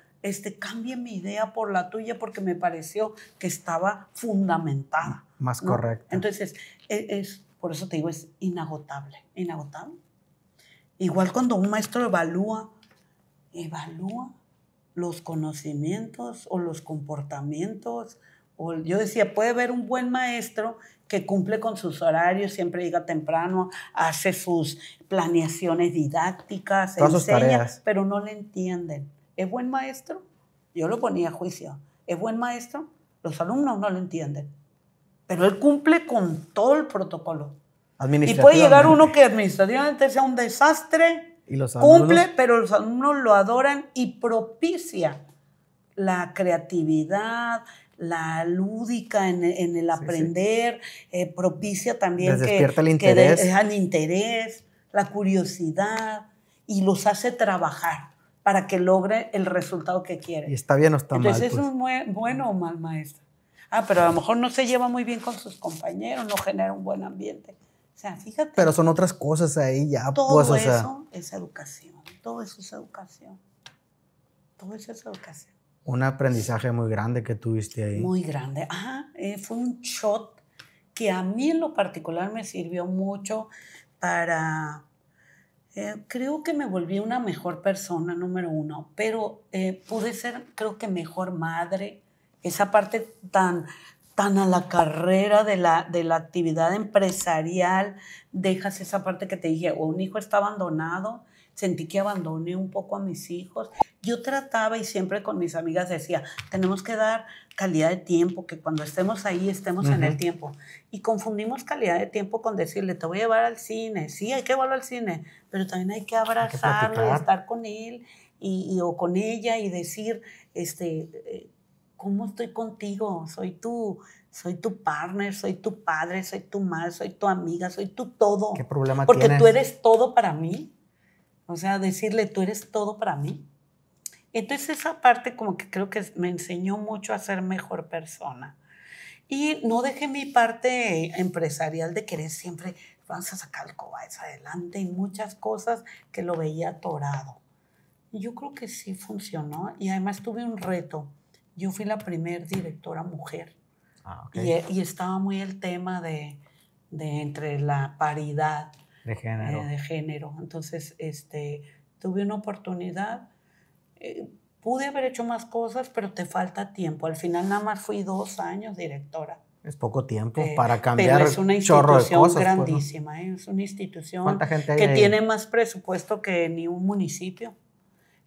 cambie mi idea por la tuya porque me pareció que estaba fundamentada. Más ¿no? correcta. Entonces, por eso te digo, es inagotable. Inagotable. Igual cuando un maestro evalúa los conocimientos o los comportamientos. Yo decía, puede haber un buen maestro que cumple con sus horarios, siempre llega temprano, hace sus planeaciones didácticas, todas sus enseña, tareas. pero no le entienden. ¿Es buen maestro? Yo lo ponía a juicio. ¿Es buen maestro? Los alumnos no lo entienden. Pero él cumple con todo el protocolo. Y puede llegar uno que administrativamente sea un desastre, y los alumnos, cumple, pero los alumnos lo adoran y propicia la creatividad, la lúdica en el aprender, propicia también les despierta el interés. el interés, la curiosidad, y los hace trabajar para que logre el resultado que quiere. Y está bien o está Entonces, mal. Entonces, ¿es un bueno o mal maestro? Pero a lo mejor no se lleva muy bien con sus compañeros, no genera un buen ambiente. O sea, fíjate. Pero son otras cosas ahí ya. Todo eso es educación. Todo eso es educación. Todo eso es educación. Un aprendizaje muy grande que tuviste ahí. Muy grande. Fue un shot que a mí en lo particular me sirvió mucho para... creo que me volví una mejor persona, número uno, pero pude ser, creo que, mejor madre. Esa parte tan a la carrera de la actividad empresarial, dejas esa parte que te dije, un hijo está abandonado, sentí que abandoné un poco a mis hijos. Yo trataba y siempre con mis amigas decía, tenemos que dar calidad de tiempo, que cuando estemos ahí estemos en el tiempo. Y confundimos calidad de tiempo con decirle, te voy a llevar al cine. Sí, hay que llevarlo al cine, pero también hay que abrazarlo y estar con él o con ella y decir, ¿cómo estoy contigo? Soy tu partner, soy tu padre, soy tu madre, soy tu amiga, soy tu todo. ¿Qué problema Porque tienes? tú eres todo para mí. O sea, decirle, tú eres todo para mí. Entonces esa parte como que creo que me enseñó mucho a ser mejor persona. Y no dejé mi parte empresarial de querer siempre, vamos a sacar el Cobaes adelante y muchas cosas que lo veía atorado. Y yo creo que sí funcionó y además tuve un reto. Yo fui la primer directora mujer. Okay. Y estaba muy el tema de entre la paridad de género. Entonces, tuve una oportunidad. Pude haber hecho más cosas, pero te falta tiempo. Al final nada más fui 2 años directora. Es poco tiempo para cambiar pero es una chorro de institución cosas. grandísima, pues, ¿no? Es una institución ¿Cuánta gente hay que ahí? tiene más presupuesto que ni un municipio.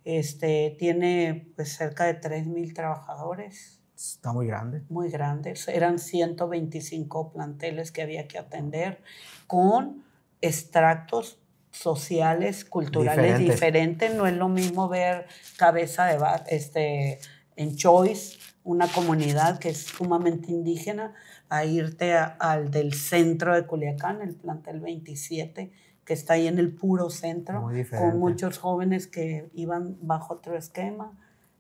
Tiene pues cerca de 3,000 trabajadores. Está muy grande. Muy grandes. Eran 125 planteles que había que atender con extractos sociales, culturales diferentes. No es lo mismo ver Cabeza de en Choice, una comunidad que es sumamente indígena, a irte al del centro de Culiacán, el plantel 27, que está ahí en el puro centro, con muchos jóvenes que iban bajo otro esquema.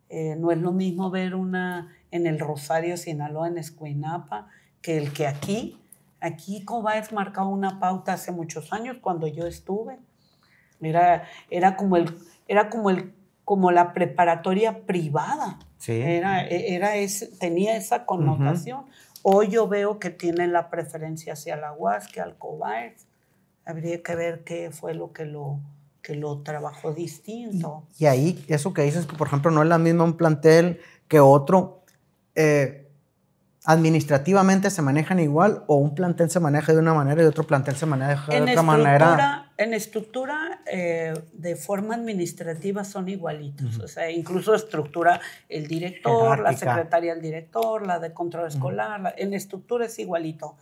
No es lo mismo ver una en el Rosario, Sinaloa, en Escuinapa, que aquí. Aquí Cobaes marcaba una pauta hace muchos años, cuando yo estuve. Era como la preparatoria privada. Sí. Tenía esa connotación. Hoy yo veo que tiene la preferencia hacia la UAS que al Cobaes. Habría que ver qué fue lo que lo trabajó distinto. Y ahí, eso que dices, que por ejemplo no es la misma un plantel que otro, administrativamente se manejan igual, o un plantel se maneja de una manera y otro plantel se maneja de otra manera. En estructura, de forma administrativa son igualitos. O sea, incluso estructura el director, la secretaria del director, la de control escolar, en estructura es igualito.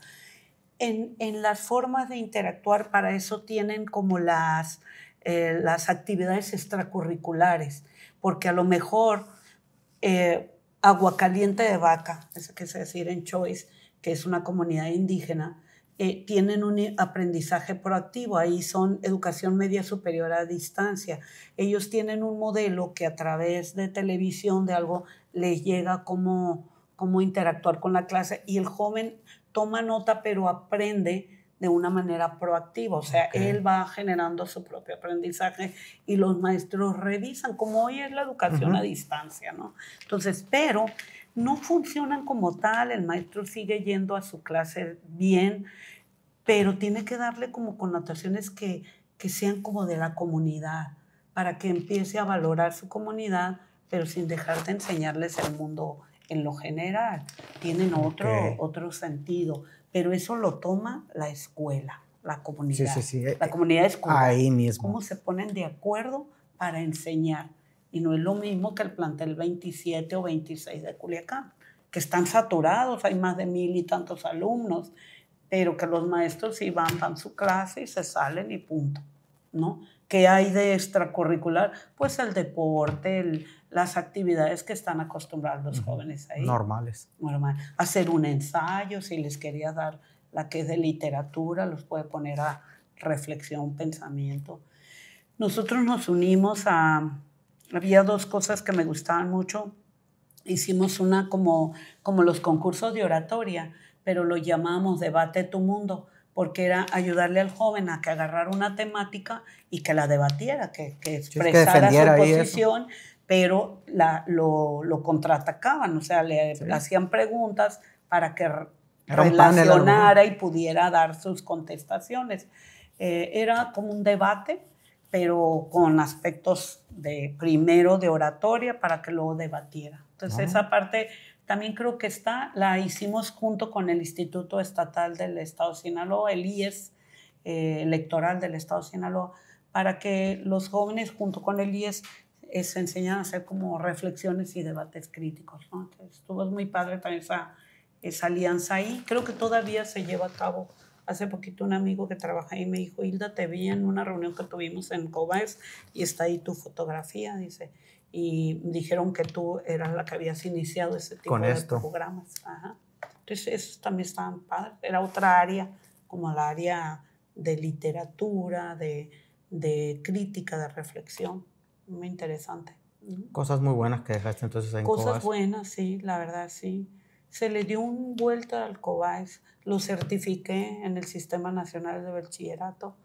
En las formas de interactuar, para eso tienen como las actividades extracurriculares, porque a lo mejor Agua Caliente de Vaca, eso que es decir en Choice, que es una comunidad indígena, tienen un aprendizaje proactivo. Ahí son educación media superior a distancia. Ellos tienen un modelo que a través de televisión, de algo, les llega cómo interactuar con la clase, y el joven toma nota, pero aprende de una manera proactiva. O sea, él va generando su propio aprendizaje y los maestros revisan, como hoy es la educación a distancia, ¿no? Entonces, pero no funcionan como tal, el maestro sigue yendo a su clase bien, pero tiene que darle como connotaciones que sean como de la comunidad, para que empiece a valorar su comunidad, pero sin dejar de enseñarles el mundo en lo general. Tienen otro sentido, pero eso lo toma la escuela, la comunidad. Sí. La comunidad escolar. Ahí mismo. Cómo se ponen de acuerdo para enseñar. Y no es lo mismo que el plantel 27 o 26 de Culiacán, que están saturados, hay más de 1000 y tantos alumnos, pero que los maestros sí van su clase y se salen y punto, ¿no? ¿Qué hay de extracurricular? Pues el deporte, las actividades que están acostumbrados los jóvenes ahí. Normales. Normal. Hacer un ensayo, si les quería dar la que es de literatura, los puede poner a reflexión, pensamiento. Nosotros nos unimos había 2 cosas que me gustaban mucho. Hicimos una como los concursos de oratoria, pero lo llamamos Debate tu Mundo, porque era ayudarle al joven a que agarrara una temática y que la debatiera, que expresara su posición, pero lo contraatacaban, o sea, le hacían preguntas para que relacionara y pudiera dar sus contestaciones. Era como un debate, pero con aspectos primero de oratoria para que luego debatiera. Entonces esa parte también creo que la hicimos junto con el Instituto Estatal del Estado de Sinaloa, el IES electoral del Estado de Sinaloa, para que los jóvenes junto con el IES se enseñan a hacer como reflexiones y debates críticos, ¿no? Entonces estuvo muy padre también esa alianza ahí. Creo que todavía se lleva a cabo. Hace poquito un amigo que trabaja ahí me dijo, Hilda, te vi en una reunión que tuvimos en Cobás y está ahí tu fotografía, dice. Y dijeron que tú eras la que habías iniciado ese tipo de programas. Ajá. Entonces, eso también estaba padre. Era otra área, como la área de literatura, de crítica, de reflexión. Muy interesante. Cosas muy buenas que dejaste entonces en Cobás. Cosas buenas, sí, la verdad, sí. Se le dio una vuelta al Cobás. Lo certifiqué en el Sistema Nacional de Bachillerato.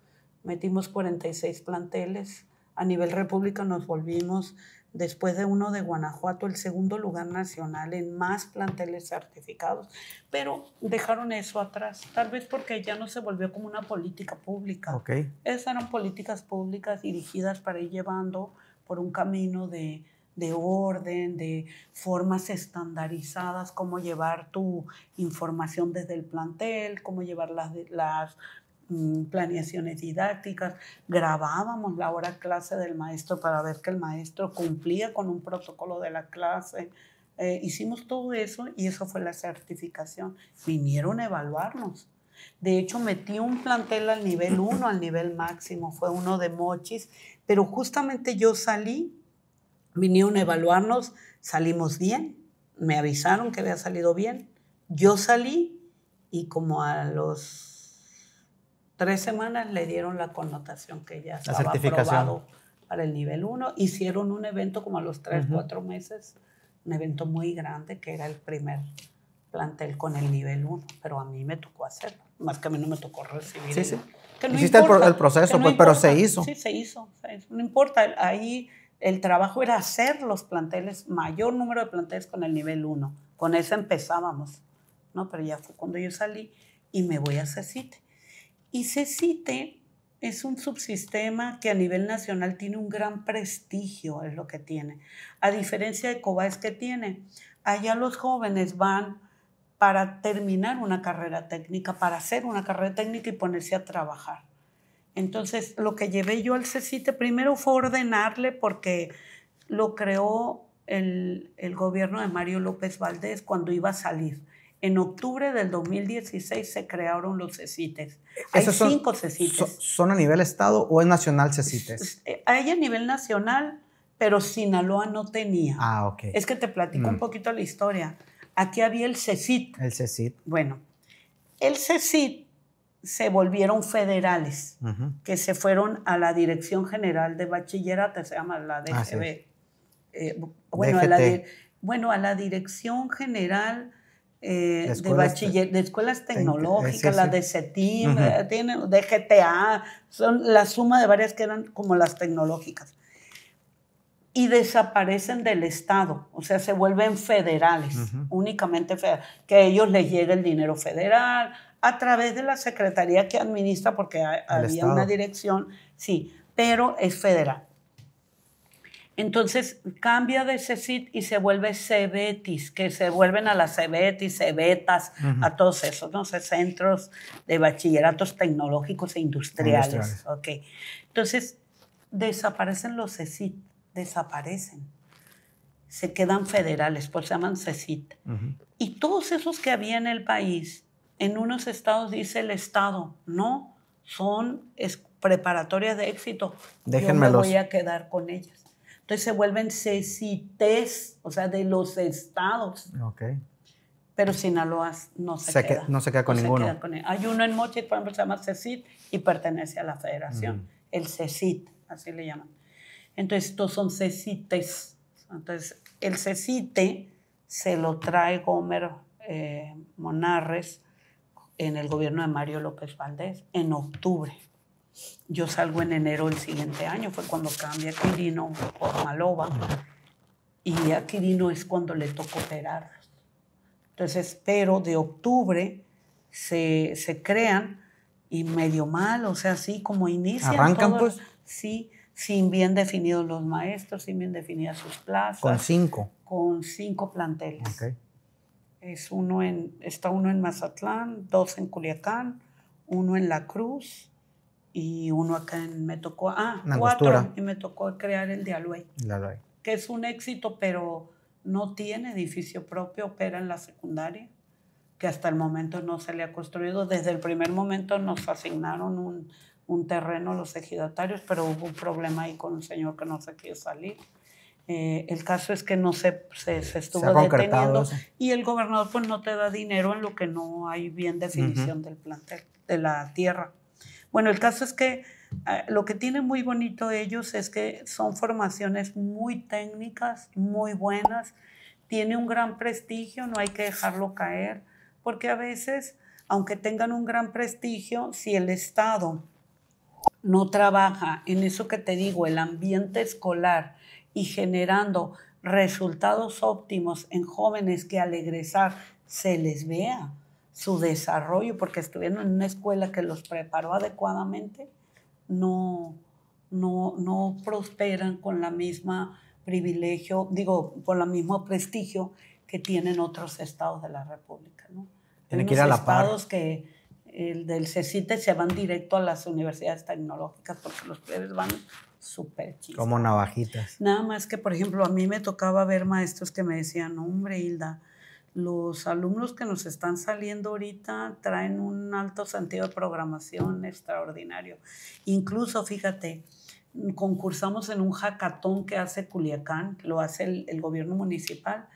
Metimos 46 planteles. A nivel república nos volvimos, después de uno de Guanajuato, el segundo lugar nacional en más planteles certificados. Pero dejaron eso atrás, tal vez porque ya no se volvió como una política pública. Esas eran políticas públicas dirigidas para ir llevando por un camino de orden, de formas estandarizadas, cómo llevar tu información desde el plantel, cómo llevar las planeaciones didácticas. Grabábamos la hora clase del maestro para ver que el maestro cumplía con un protocolo de la clase. Hicimos todo eso y eso fue la certificación. Vinieron a evaluarnos. De hecho, metí un plantel al nivel 1, al nivel máximo, fue uno de Mochis, pero justamente yo salí, vinieron a evaluarnos, salimos bien, me avisaron que había salido bien, yo salí y como a los 3 semanas le dieron la connotación que ya estaba aprobado para el nivel 1. Hicieron un evento como a los 3, 4 meses, un evento muy grande que era el primer plantel con el nivel 1, pero a mí me tocó hacerlo, más que a mí no me tocó recibir. Sí. Que no hiciste importa, el proceso, no pero se hizo. Sí, se hizo. No importa, ahí el trabajo era hacer los planteles, mayor número de planteles con el nivel 1. Con eso empezábamos, ¿no? Pero ya fue cuando yo salí y me voy a CECITE. Y CECITE es un subsistema que a nivel nacional tiene un gran prestigio, es lo que tiene. A diferencia de Cobás que tiene, allá los jóvenes van para terminar una carrera técnica, para hacer una carrera técnica y ponerse a trabajar. Entonces, lo que llevé yo al CECITE primero fue ordenarle, porque lo creó el gobierno de Mario López Valdés cuando iba a salir. En octubre del 2016 se crearon los CECITES. Hay 5 CECITES. ¿Son a nivel estado o es nacional CECITES? Hay a nivel nacional, pero Sinaloa no tenía. Ah, ok. Es que te platico un poquito la historia. Aquí había el CECIT. El CECIT. Bueno, el CECIT se volvieron federales, que se fueron a la Dirección General de Bachillerato, se llama la DGB. DGT. A la Dirección General de Escuelas Tecnológicas, la de CETIM, tiene DGTA, son la suma de varias que eran como las tecnológicas. Y desaparecen del Estado, o sea, se vuelven federales, únicamente federales, que a ellos les llega el dinero federal a través de la secretaría que administra, porque había Estado. una dirección, sí, pero es federal. Entonces cambia de CECIT y se vuelve CEBETIS, que se vuelven a las CEBETIS, CEBETAS, a todos esos, ¿no? Centros de bachilleratos tecnológicos e industriales. Okay. Entonces desaparecen los CECIT, desaparecen, se quedan federales, pues se llaman CECIT. Y todos esos que había en el país, en unos estados dice el Estado, no, son preparatorias de éxito, déjenmelos. Yo me voy a quedar con ellas. Entonces se vuelven CECITES, o sea, de los estados. Okay. Pero Sinaloa no se queda. No se queda con ninguno. Hay uno en Mochis, por ejemplo, se llama CECIT y pertenece a la federación. El CECIT, así le llaman. Entonces, estos son CECITES. Entonces, el CECITE se lo trae Gómez Monarres en el gobierno de Mario López Valdés en octubre. Yo salgo en enero del siguiente año, fue cuando cambia Quirino por Maloba, y a Quirino es cuando le tocó operarlos. Entonces, pero de octubre se crean y medio mal, o sea, así como inician. ¿Arrancan pues? Sí, sin bien definidos los maestros, sin bien definidas sus plazas. ¿Con 5? Con 5 planteles. Okay. Está uno en Mazatlán, 2 en Culiacán, 1 en La Cruz y 1 acá me tocó, 4, y me tocó crear el de Aluey, que es un éxito, pero no tiene edificio propio, opera en la secundaria, que hasta el momento no se le ha construido. Desde el primer momento nos asignaron un terreno a los ejidatarios, pero hubo un problema ahí con un señor que no se quiso salir. El caso es que no se estuvo deteniendo eso. Y el gobernador pues no te da dinero en lo que no hay bien definición del plantel, de la tierra. Bueno, el caso es que lo que tiene muy bonito ellos es que son formaciones muy técnicas, muy buenas, tiene un gran prestigio, no hay que dejarlo caer, porque a veces, aunque tengan un gran prestigio, si el Estado no trabaja en eso que te digo, el ambiente escolar, y generando resultados óptimos en jóvenes que al egresar se les vea su desarrollo, porque estuvieron en una escuela que los preparó adecuadamente, no prosperan con la misma privilegio, con el mismo prestigio que tienen otros estados de la República, ¿no? Tiene que ir a la par. Estados que el del CECITE se van directo a las universidades tecnológicas porque los plebes van súper chistes. Como navajitas. Nada más que, por ejemplo, a mí me tocaba ver maestros que me decían, hombre, Hilda, los alumnos que nos están saliendo ahorita traen un alto sentido de programación extraordinario. Incluso, fíjate, concursamos en un hackathon que hace Culiacán, lo hace el gobierno municipal,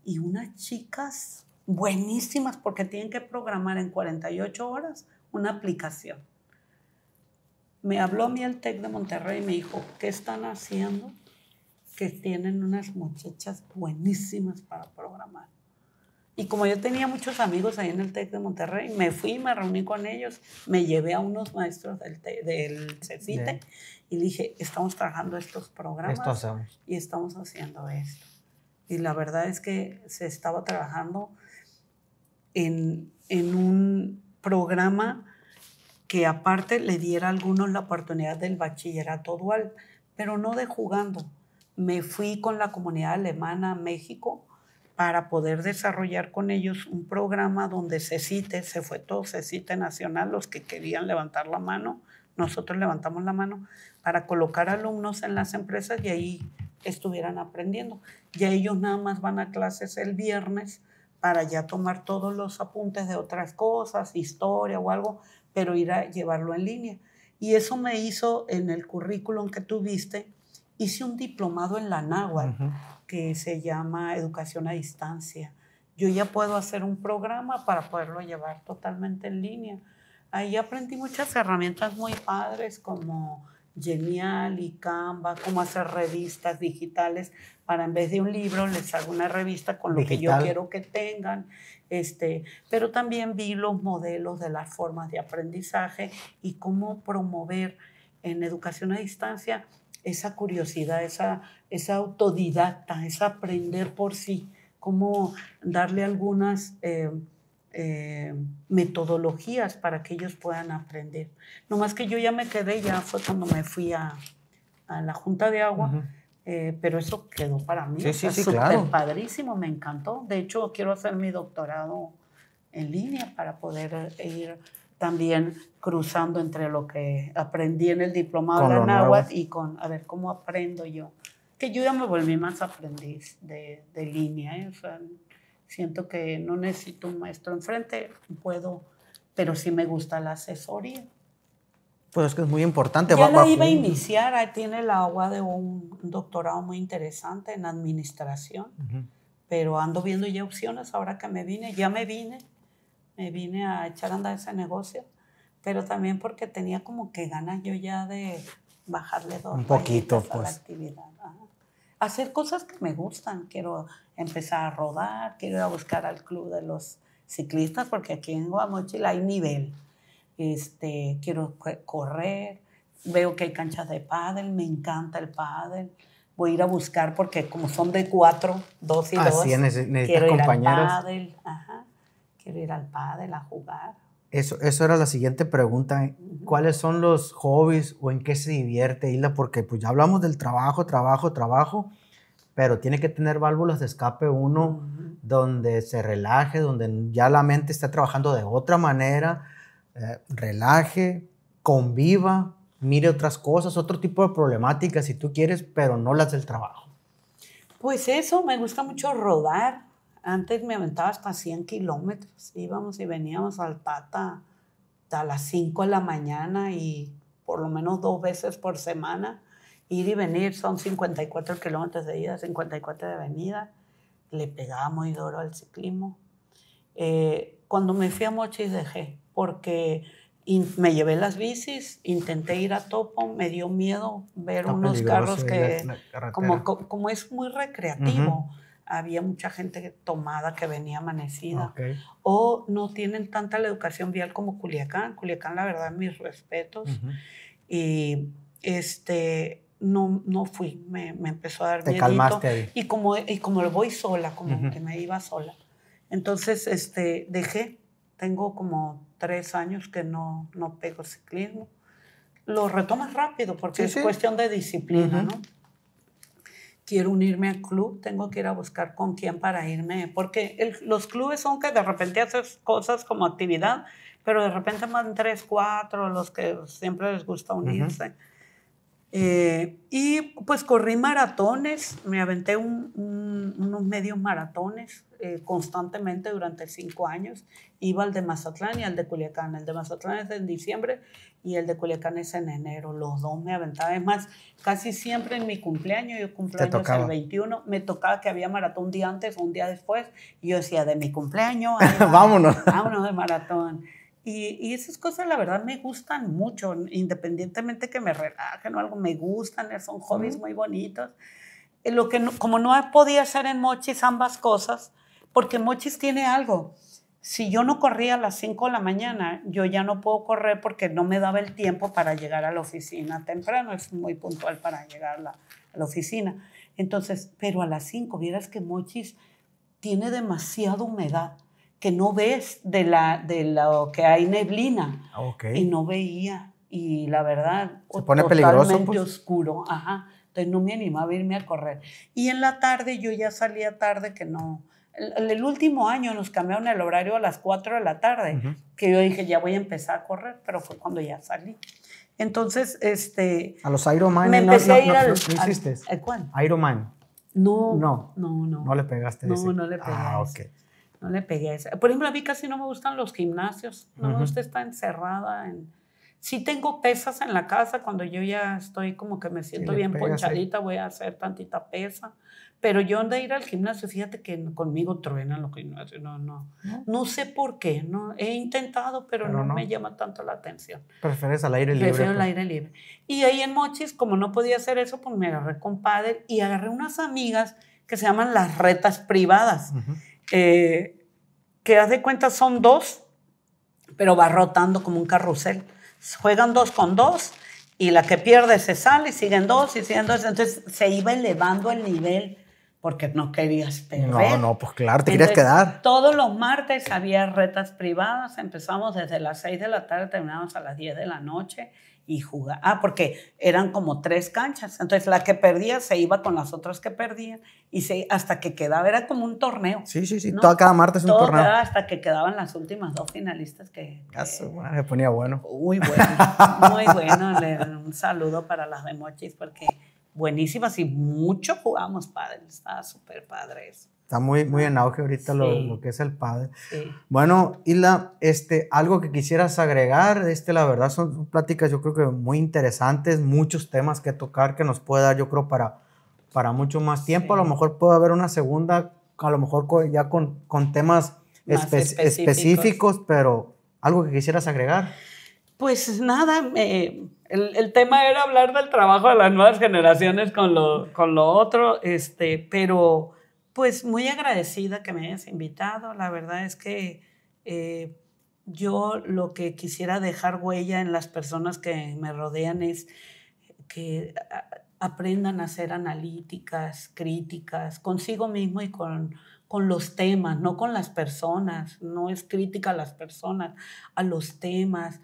y unas chicas buenísimas porque tienen que programar en 48 horas una aplicación. Me habló a mí el TEC de Monterrey y me dijo, ¿qué están haciendo? Que tienen unas muchachas buenísimas para programar. Y como yo tenía muchos amigos ahí en el TEC de Monterrey, me fui, me reuní con ellos, me llevé a unos maestros del CECITE y le dije, estamos trabajando estos programas y estamos haciendo esto. Y la verdad es que se estaba trabajando en un programa que aparte le diera a algunos la oportunidad del bachillerato dual, pero no de jugando. Me fui con la comunidad alemana a México para poder desarrollar con ellos un programa donde se fue todo CECITE nacional, los que querían levantar la mano, nosotros levantamos la mano para colocar alumnos en las empresas y ahí estuvieran aprendiendo. Ya ellos nada más van a clases el viernes para ya tomar todos los apuntes de otras cosas, historia o algo, pero ir a llevarlo en línea. Y eso me hizo, en el currículum que tú viste, hice un diplomado en la náhuatl, que se llama Educación a Distancia. yo ya puedo hacer un programa para poderlo llevar totalmente en línea. Ahí aprendí muchas herramientas muy padres como Genial y Canva, cómo hacer revistas digitales para en vez de un libro les hago una revista con lo que yo quiero que tengan. Pero también vi los modelos de las formas de aprendizaje y cómo promover en educación a distancia esa curiosidad, esa autodidacta, esa aprender por sí, cómo darle algunas metodologías para que ellos puedan aprender. No más que yo ya me quedé, ya fue cuando me fui a la Junta de Agua, pero eso quedó para mí. Sí, súper claro. padrísimo, me encantó. De hecho, quiero hacer mi doctorado en línea para poder ir también cruzando entre lo que aprendí en el diplomado de la náhuatl y a ver cómo aprendo yo. Que yo ya me volví más aprendiz de línea, O sea, siento que no necesito un maestro enfrente, puedo, pero sí me gusta la asesoría. Pues es que es muy importante. Ya la iba a iniciar, ahí tiene la agua de un doctorado muy interesante en administración, pero ando viendo ya opciones ahora que me vine a echar a andar ese negocio, pero también porque tenía como que ganas yo ya de bajarle un poquito pues. A la actividad. Hacer cosas que me gustan, quiero empezar a rodar, quiero ir a buscar al club de los ciclistas, porque aquí en Guamochil hay nivel. Quiero correr, veo que hay canchas de pádel, me encanta el pádel. Voy a ir a buscar porque como son de 4, 2 y 2, quiero ir al pádel. Quiero ir al pádel a jugar. Eso era la siguiente pregunta. ¿Cuáles son los hobbies o en qué se divierte Hilda? Porque pues ya hablamos del trabajo, pero tiene que tener válvulas de escape uno donde se relaje, donde ya la mente está trabajando de otra manera, relaje, conviva, mire otras cosas, otro tipo de problemáticas si tú quieres, pero no las del trabajo. Pues eso, me gusta mucho rodar. Antes me aventaba hasta 100 kilómetros. Íbamos y veníamos al Tata a las 5 de la mañana y por lo menos 2 veces por semana. Ir y venir son 54 kilómetros de ida, 54 de venida. Le pegaba muy duro al ciclismo. Cuando me fui a Mochis dejé, porque me llevé las bicis, intenté ir a Topo, me dio miedo ver unos carros que, como es muy recreativo, había mucha gente tomada que venía amanecida. O no tienen tanta la educación vial como Culiacán. Culiacán, la verdad, mis respetos. Y no fui, me empezó a dar miedito. Te calmaste ahí. Y como voy sola, como que me iba sola. Entonces, dejé. Tengo como 3 años que no pego ciclismo. Lo retomas rápido porque es cuestión de disciplina, ¿no? Quiero unirme al club, tengo que ir a buscar con quién para irme, porque los clubes son que de repente haces cosas como actividad, pero de repente van 3, 4 los que siempre les gusta unirse. Y pues corrí maratones, me aventé unos medios maratones constantemente durante 5 años. Iba al de Mazatlán y al de Culiacán. El de Mazatlán es en diciembre y el de Culiacán es en enero. Los dos me aventaba. Es más, casi siempre en mi cumpleaños, yo cumpleaños el 21, me tocaba que había maratón un día antes o un día después. Y yo decía, de mi cumpleaños, vámonos de maratón. Y esas cosas, la verdad, me gustan mucho, independientemente que me relajen o algo, me gustan, son hobbies muy bonitos. Como no podía hacer en Mochis ambas cosas, porque Mochis tiene algo. Si yo no corría a las 5 de la mañana, yo ya no puedo correr porque no me daba el tiempo para llegar a la oficina temprano, es muy puntual para llegar a la oficina. Entonces, pero a las 5, vieras que Mochis tiene demasiada humedad, que no ves de lo que hay neblina. Y no veía. Y la verdad, se pone peligroso, totalmente oscuro. Entonces no me animaba a irme a correr. Y en la tarde, yo ya salía tarde, que no. El último año nos cambiaron el horario a las 4 de la tarde, que yo dije, ya voy a empezar a correr, pero fue cuando ya salí. Entonces, a los Ironman me empecé a ir ¿no hiciste? ¿Cuál? Ironman. No. No le pegaste a ese. No le pegué a ese. No le pegué a ese. Por ejemplo, a mí casi no me gustan los gimnasios. No me gusta estar encerrada Sí tengo pesas en la casa cuando yo ya estoy como que me siento bien ponchadita, voy a hacer tantita pesa. Pero yo de ir al gimnasio, fíjate que conmigo truenan los gimnasios, no sé por qué, no he intentado, pero no me llama tanto la atención. Prefieres al aire libre. Prefiero el aire libre. Y ahí en Mochis, como no podía hacer eso, pues me agarré con pádel y agarré unas amigas que se llaman las retas privadas, que haz de cuenta son 2, pero va rotando como un carrusel. Juegan 2 con 2 y la que pierde se sale y siguen 2 y siguen 2. Entonces se iba elevando el nivel porque no querías perder. No, pues claro, te querías quedar. Todos los martes había retas privadas. Empezamos desde las 6 de la tarde, terminamos a las 10 de la noche y jugar. Porque eran como 3 canchas. Entonces la que perdía se iba con las otras que perdían y hasta que quedaba, era como un torneo. Sí. ¿No? Cada martes un torneo. Hasta que quedaban las últimas 2 finalistas se ponía bueno. Muy bueno, muy bueno. Un saludo para las de Mochis porque buenísimas y mucho jugamos pádel. Estaba súper padre eso. Está muy en auge ahorita lo que es el pádel. Sí. Bueno, Isla, algo que quisieras agregar, la verdad son pláticas yo creo que muy interesantes, muchos temas que tocar que nos puede dar yo creo para mucho más tiempo. Sí. A lo mejor puede haber una segunda, a lo mejor ya con temas específicos, pero algo que quisieras agregar. Pues nada, el tema era hablar del trabajo de las nuevas generaciones con lo otro, pero pues muy agradecida que me hayas invitado. La verdad es que yo lo que quisiera dejar huella en las personas que me rodean es que aprendan a ser analíticas, críticas, consigo mismo y con los temas, no con las personas. No es crítica a las personas, a los temas,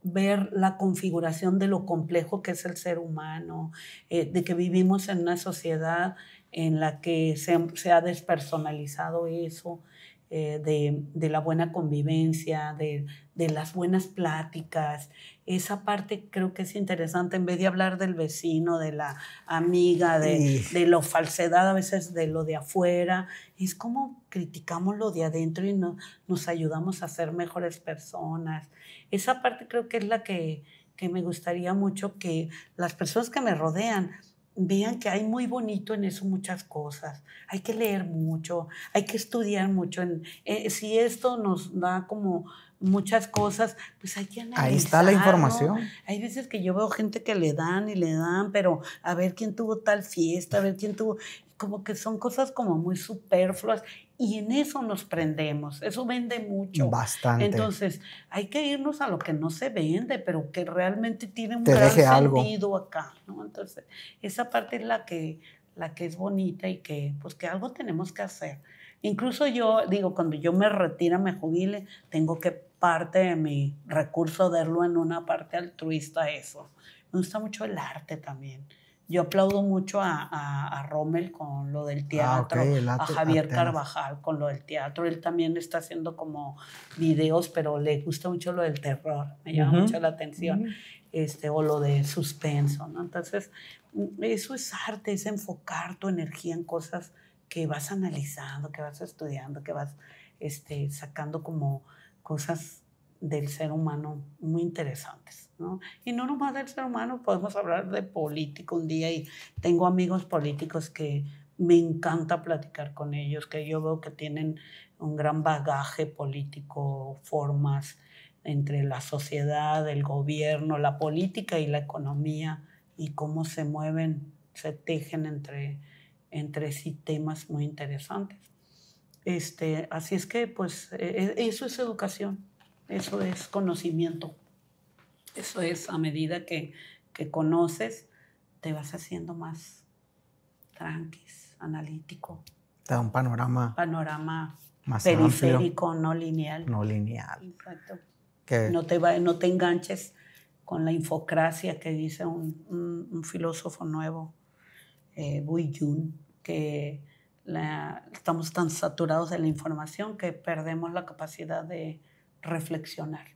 ver la configuración de lo complejo que es el ser humano, de que vivimos en una sociedad en la que se ha despersonalizado eso, de la buena convivencia, de las buenas pláticas. Esa parte creo que es interesante, en vez de hablar del vecino, de la amiga, de lo falsedad a veces de lo de afuera, es como criticamos lo de adentro y nos ayudamos a ser mejores personas. Esa parte creo que es la que me gustaría mucho que las personas que me rodean vean que hay muy bonito en eso muchas cosas. Hay que leer mucho, hay que estudiar mucho. Si esto nos da como muchas cosas, pues hay que analizar. Ahí está la información. ¿No? Hay veces que yo veo gente que le dan, pero a ver quién tuvo tal fiesta, a ver quién tuvo... Como que son cosas como muy superfluas y en eso nos prendemos. Eso vende mucho. Bastante. Entonces, hay que irnos a lo que no se vende, pero que realmente tiene un gran sentido acá, ¿no? Entonces, esa parte es la que es bonita y que, pues, que algo tenemos que hacer. Incluso yo digo, cuando yo me retire, me jubile, tengo que parte de mi recurso darlo en una parte altruista eso. Me gusta mucho el arte también. Yo aplaudo mucho a Rommel con lo del teatro, a Javier Carvajal con lo del teatro. Él también está haciendo como videos, pero le gusta mucho lo del terror, me llama mucho la atención, o lo de suspenso, ¿no? Entonces, eso es arte, es enfocar tu energía en cosas que vas analizando, que vas estudiando, que vas sacando como cosas del ser humano muy interesantes, ¿no? Y no nomás del ser humano, podemos hablar de política un día y tengo amigos políticos que me encanta platicar con ellos, que yo veo que tienen un gran bagaje político, formas entre la sociedad, el gobierno, la política y la economía y cómo se mueven, se tejen entre sí temas muy interesantes. Así es que pues eso es educación. Eso es conocimiento. Eso es, a medida que conoces, te vas haciendo más tranquis, analítico. Te da un panorama más periférico, amplio. No lineal. No lineal. Exacto. No te enganches con la infocracia que dice un filósofo nuevo, Bui Jun, que estamos tan saturados de la información que perdemos la capacidad de reflexionar,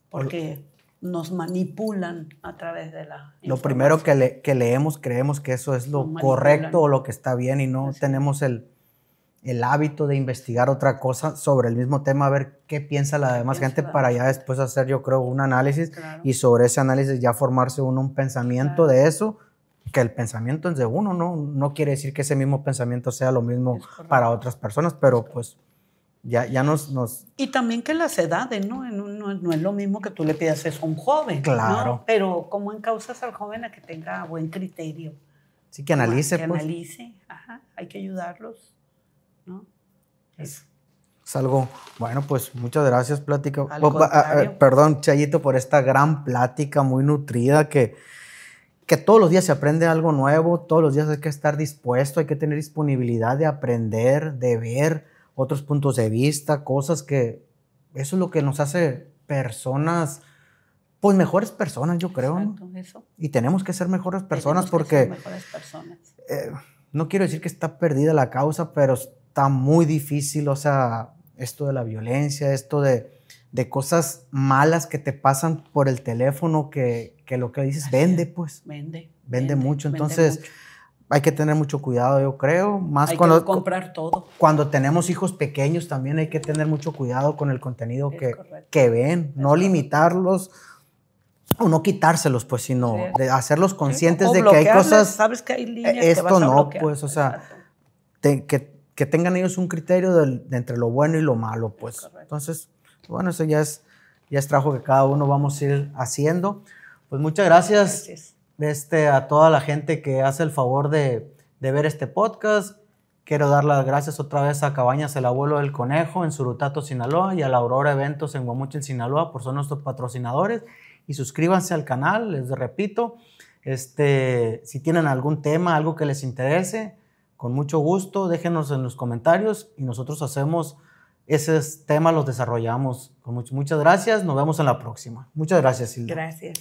porque nos manipulan a través de la información. Lo primero que leemos creemos que eso es lo correcto o lo que está bien y no tenemos el hábito de investigar otra cosa sobre el mismo tema, a ver qué piensa la demás gente para ya después hacer, yo creo, un análisis y sobre ese análisis ya formarse uno un pensamiento de eso, que el pensamiento es de uno, no quiere decir que ese mismo pensamiento sea lo mismo para otras personas, pero pues ya nos... Y también que las edades, ¿no? No es lo mismo que tú le pidas eso a un joven, claro, ¿no? Pero ¿cómo encauzas al joven a que tenga buen criterio? Sí, que analice, que pues. analice, hay que ayudarlos, ¿no? Es algo, bueno, pues muchas gracias, plática. Perdón, Chayito, por esta gran plática muy nutrida que todos los días se aprende algo nuevo, todos los días hay que estar dispuesto, hay que tener disponibilidad de aprender, de ver otros puntos de vista, cosas que eso es lo que nos hace personas, pues mejores personas, yo creo. Exacto, ¿no? Eso. Y tenemos que ser mejores personas porque mejores personas. No quiero decir que está perdida la causa, pero está muy difícil, o sea, esto de la violencia, esto de cosas malas que te pasan por el teléfono, que lo que dices vende, pues. Vende mucho, entonces hay que tener mucho cuidado, yo creo. Más hay que comprar todo. Cuando tenemos hijos pequeños también hay que tener mucho cuidado con el contenido que ven, no limitarlos o no quitárselos, pues, sino de hacerlos conscientes de que hay cosas. Sabes que hay líneas esto que vas a no, bloquear. pues, o sea, que tengan ellos un criterio de entre lo bueno y lo malo, pues. Entonces, bueno, eso ya es trabajo que cada uno vamos a ir haciendo. Pues muchas gracias. A toda la gente que hace el favor de ver este podcast. Quiero dar las gracias otra vez a Cabañas El Abuelo del Conejo en Surutato, Sinaloa, y a la Aurora Eventos en Guamúchil, Sinaloa, por ser nuestros patrocinadores. Y suscríbanse al canal, les repito. Si tienen algún tema, algo que les interese, con mucho gusto, déjenos en los comentarios y nosotros hacemos esos temas, los desarrollamos. Muchas gracias, nos vemos en la próxima. Muchas gracias, Hilda. Gracias.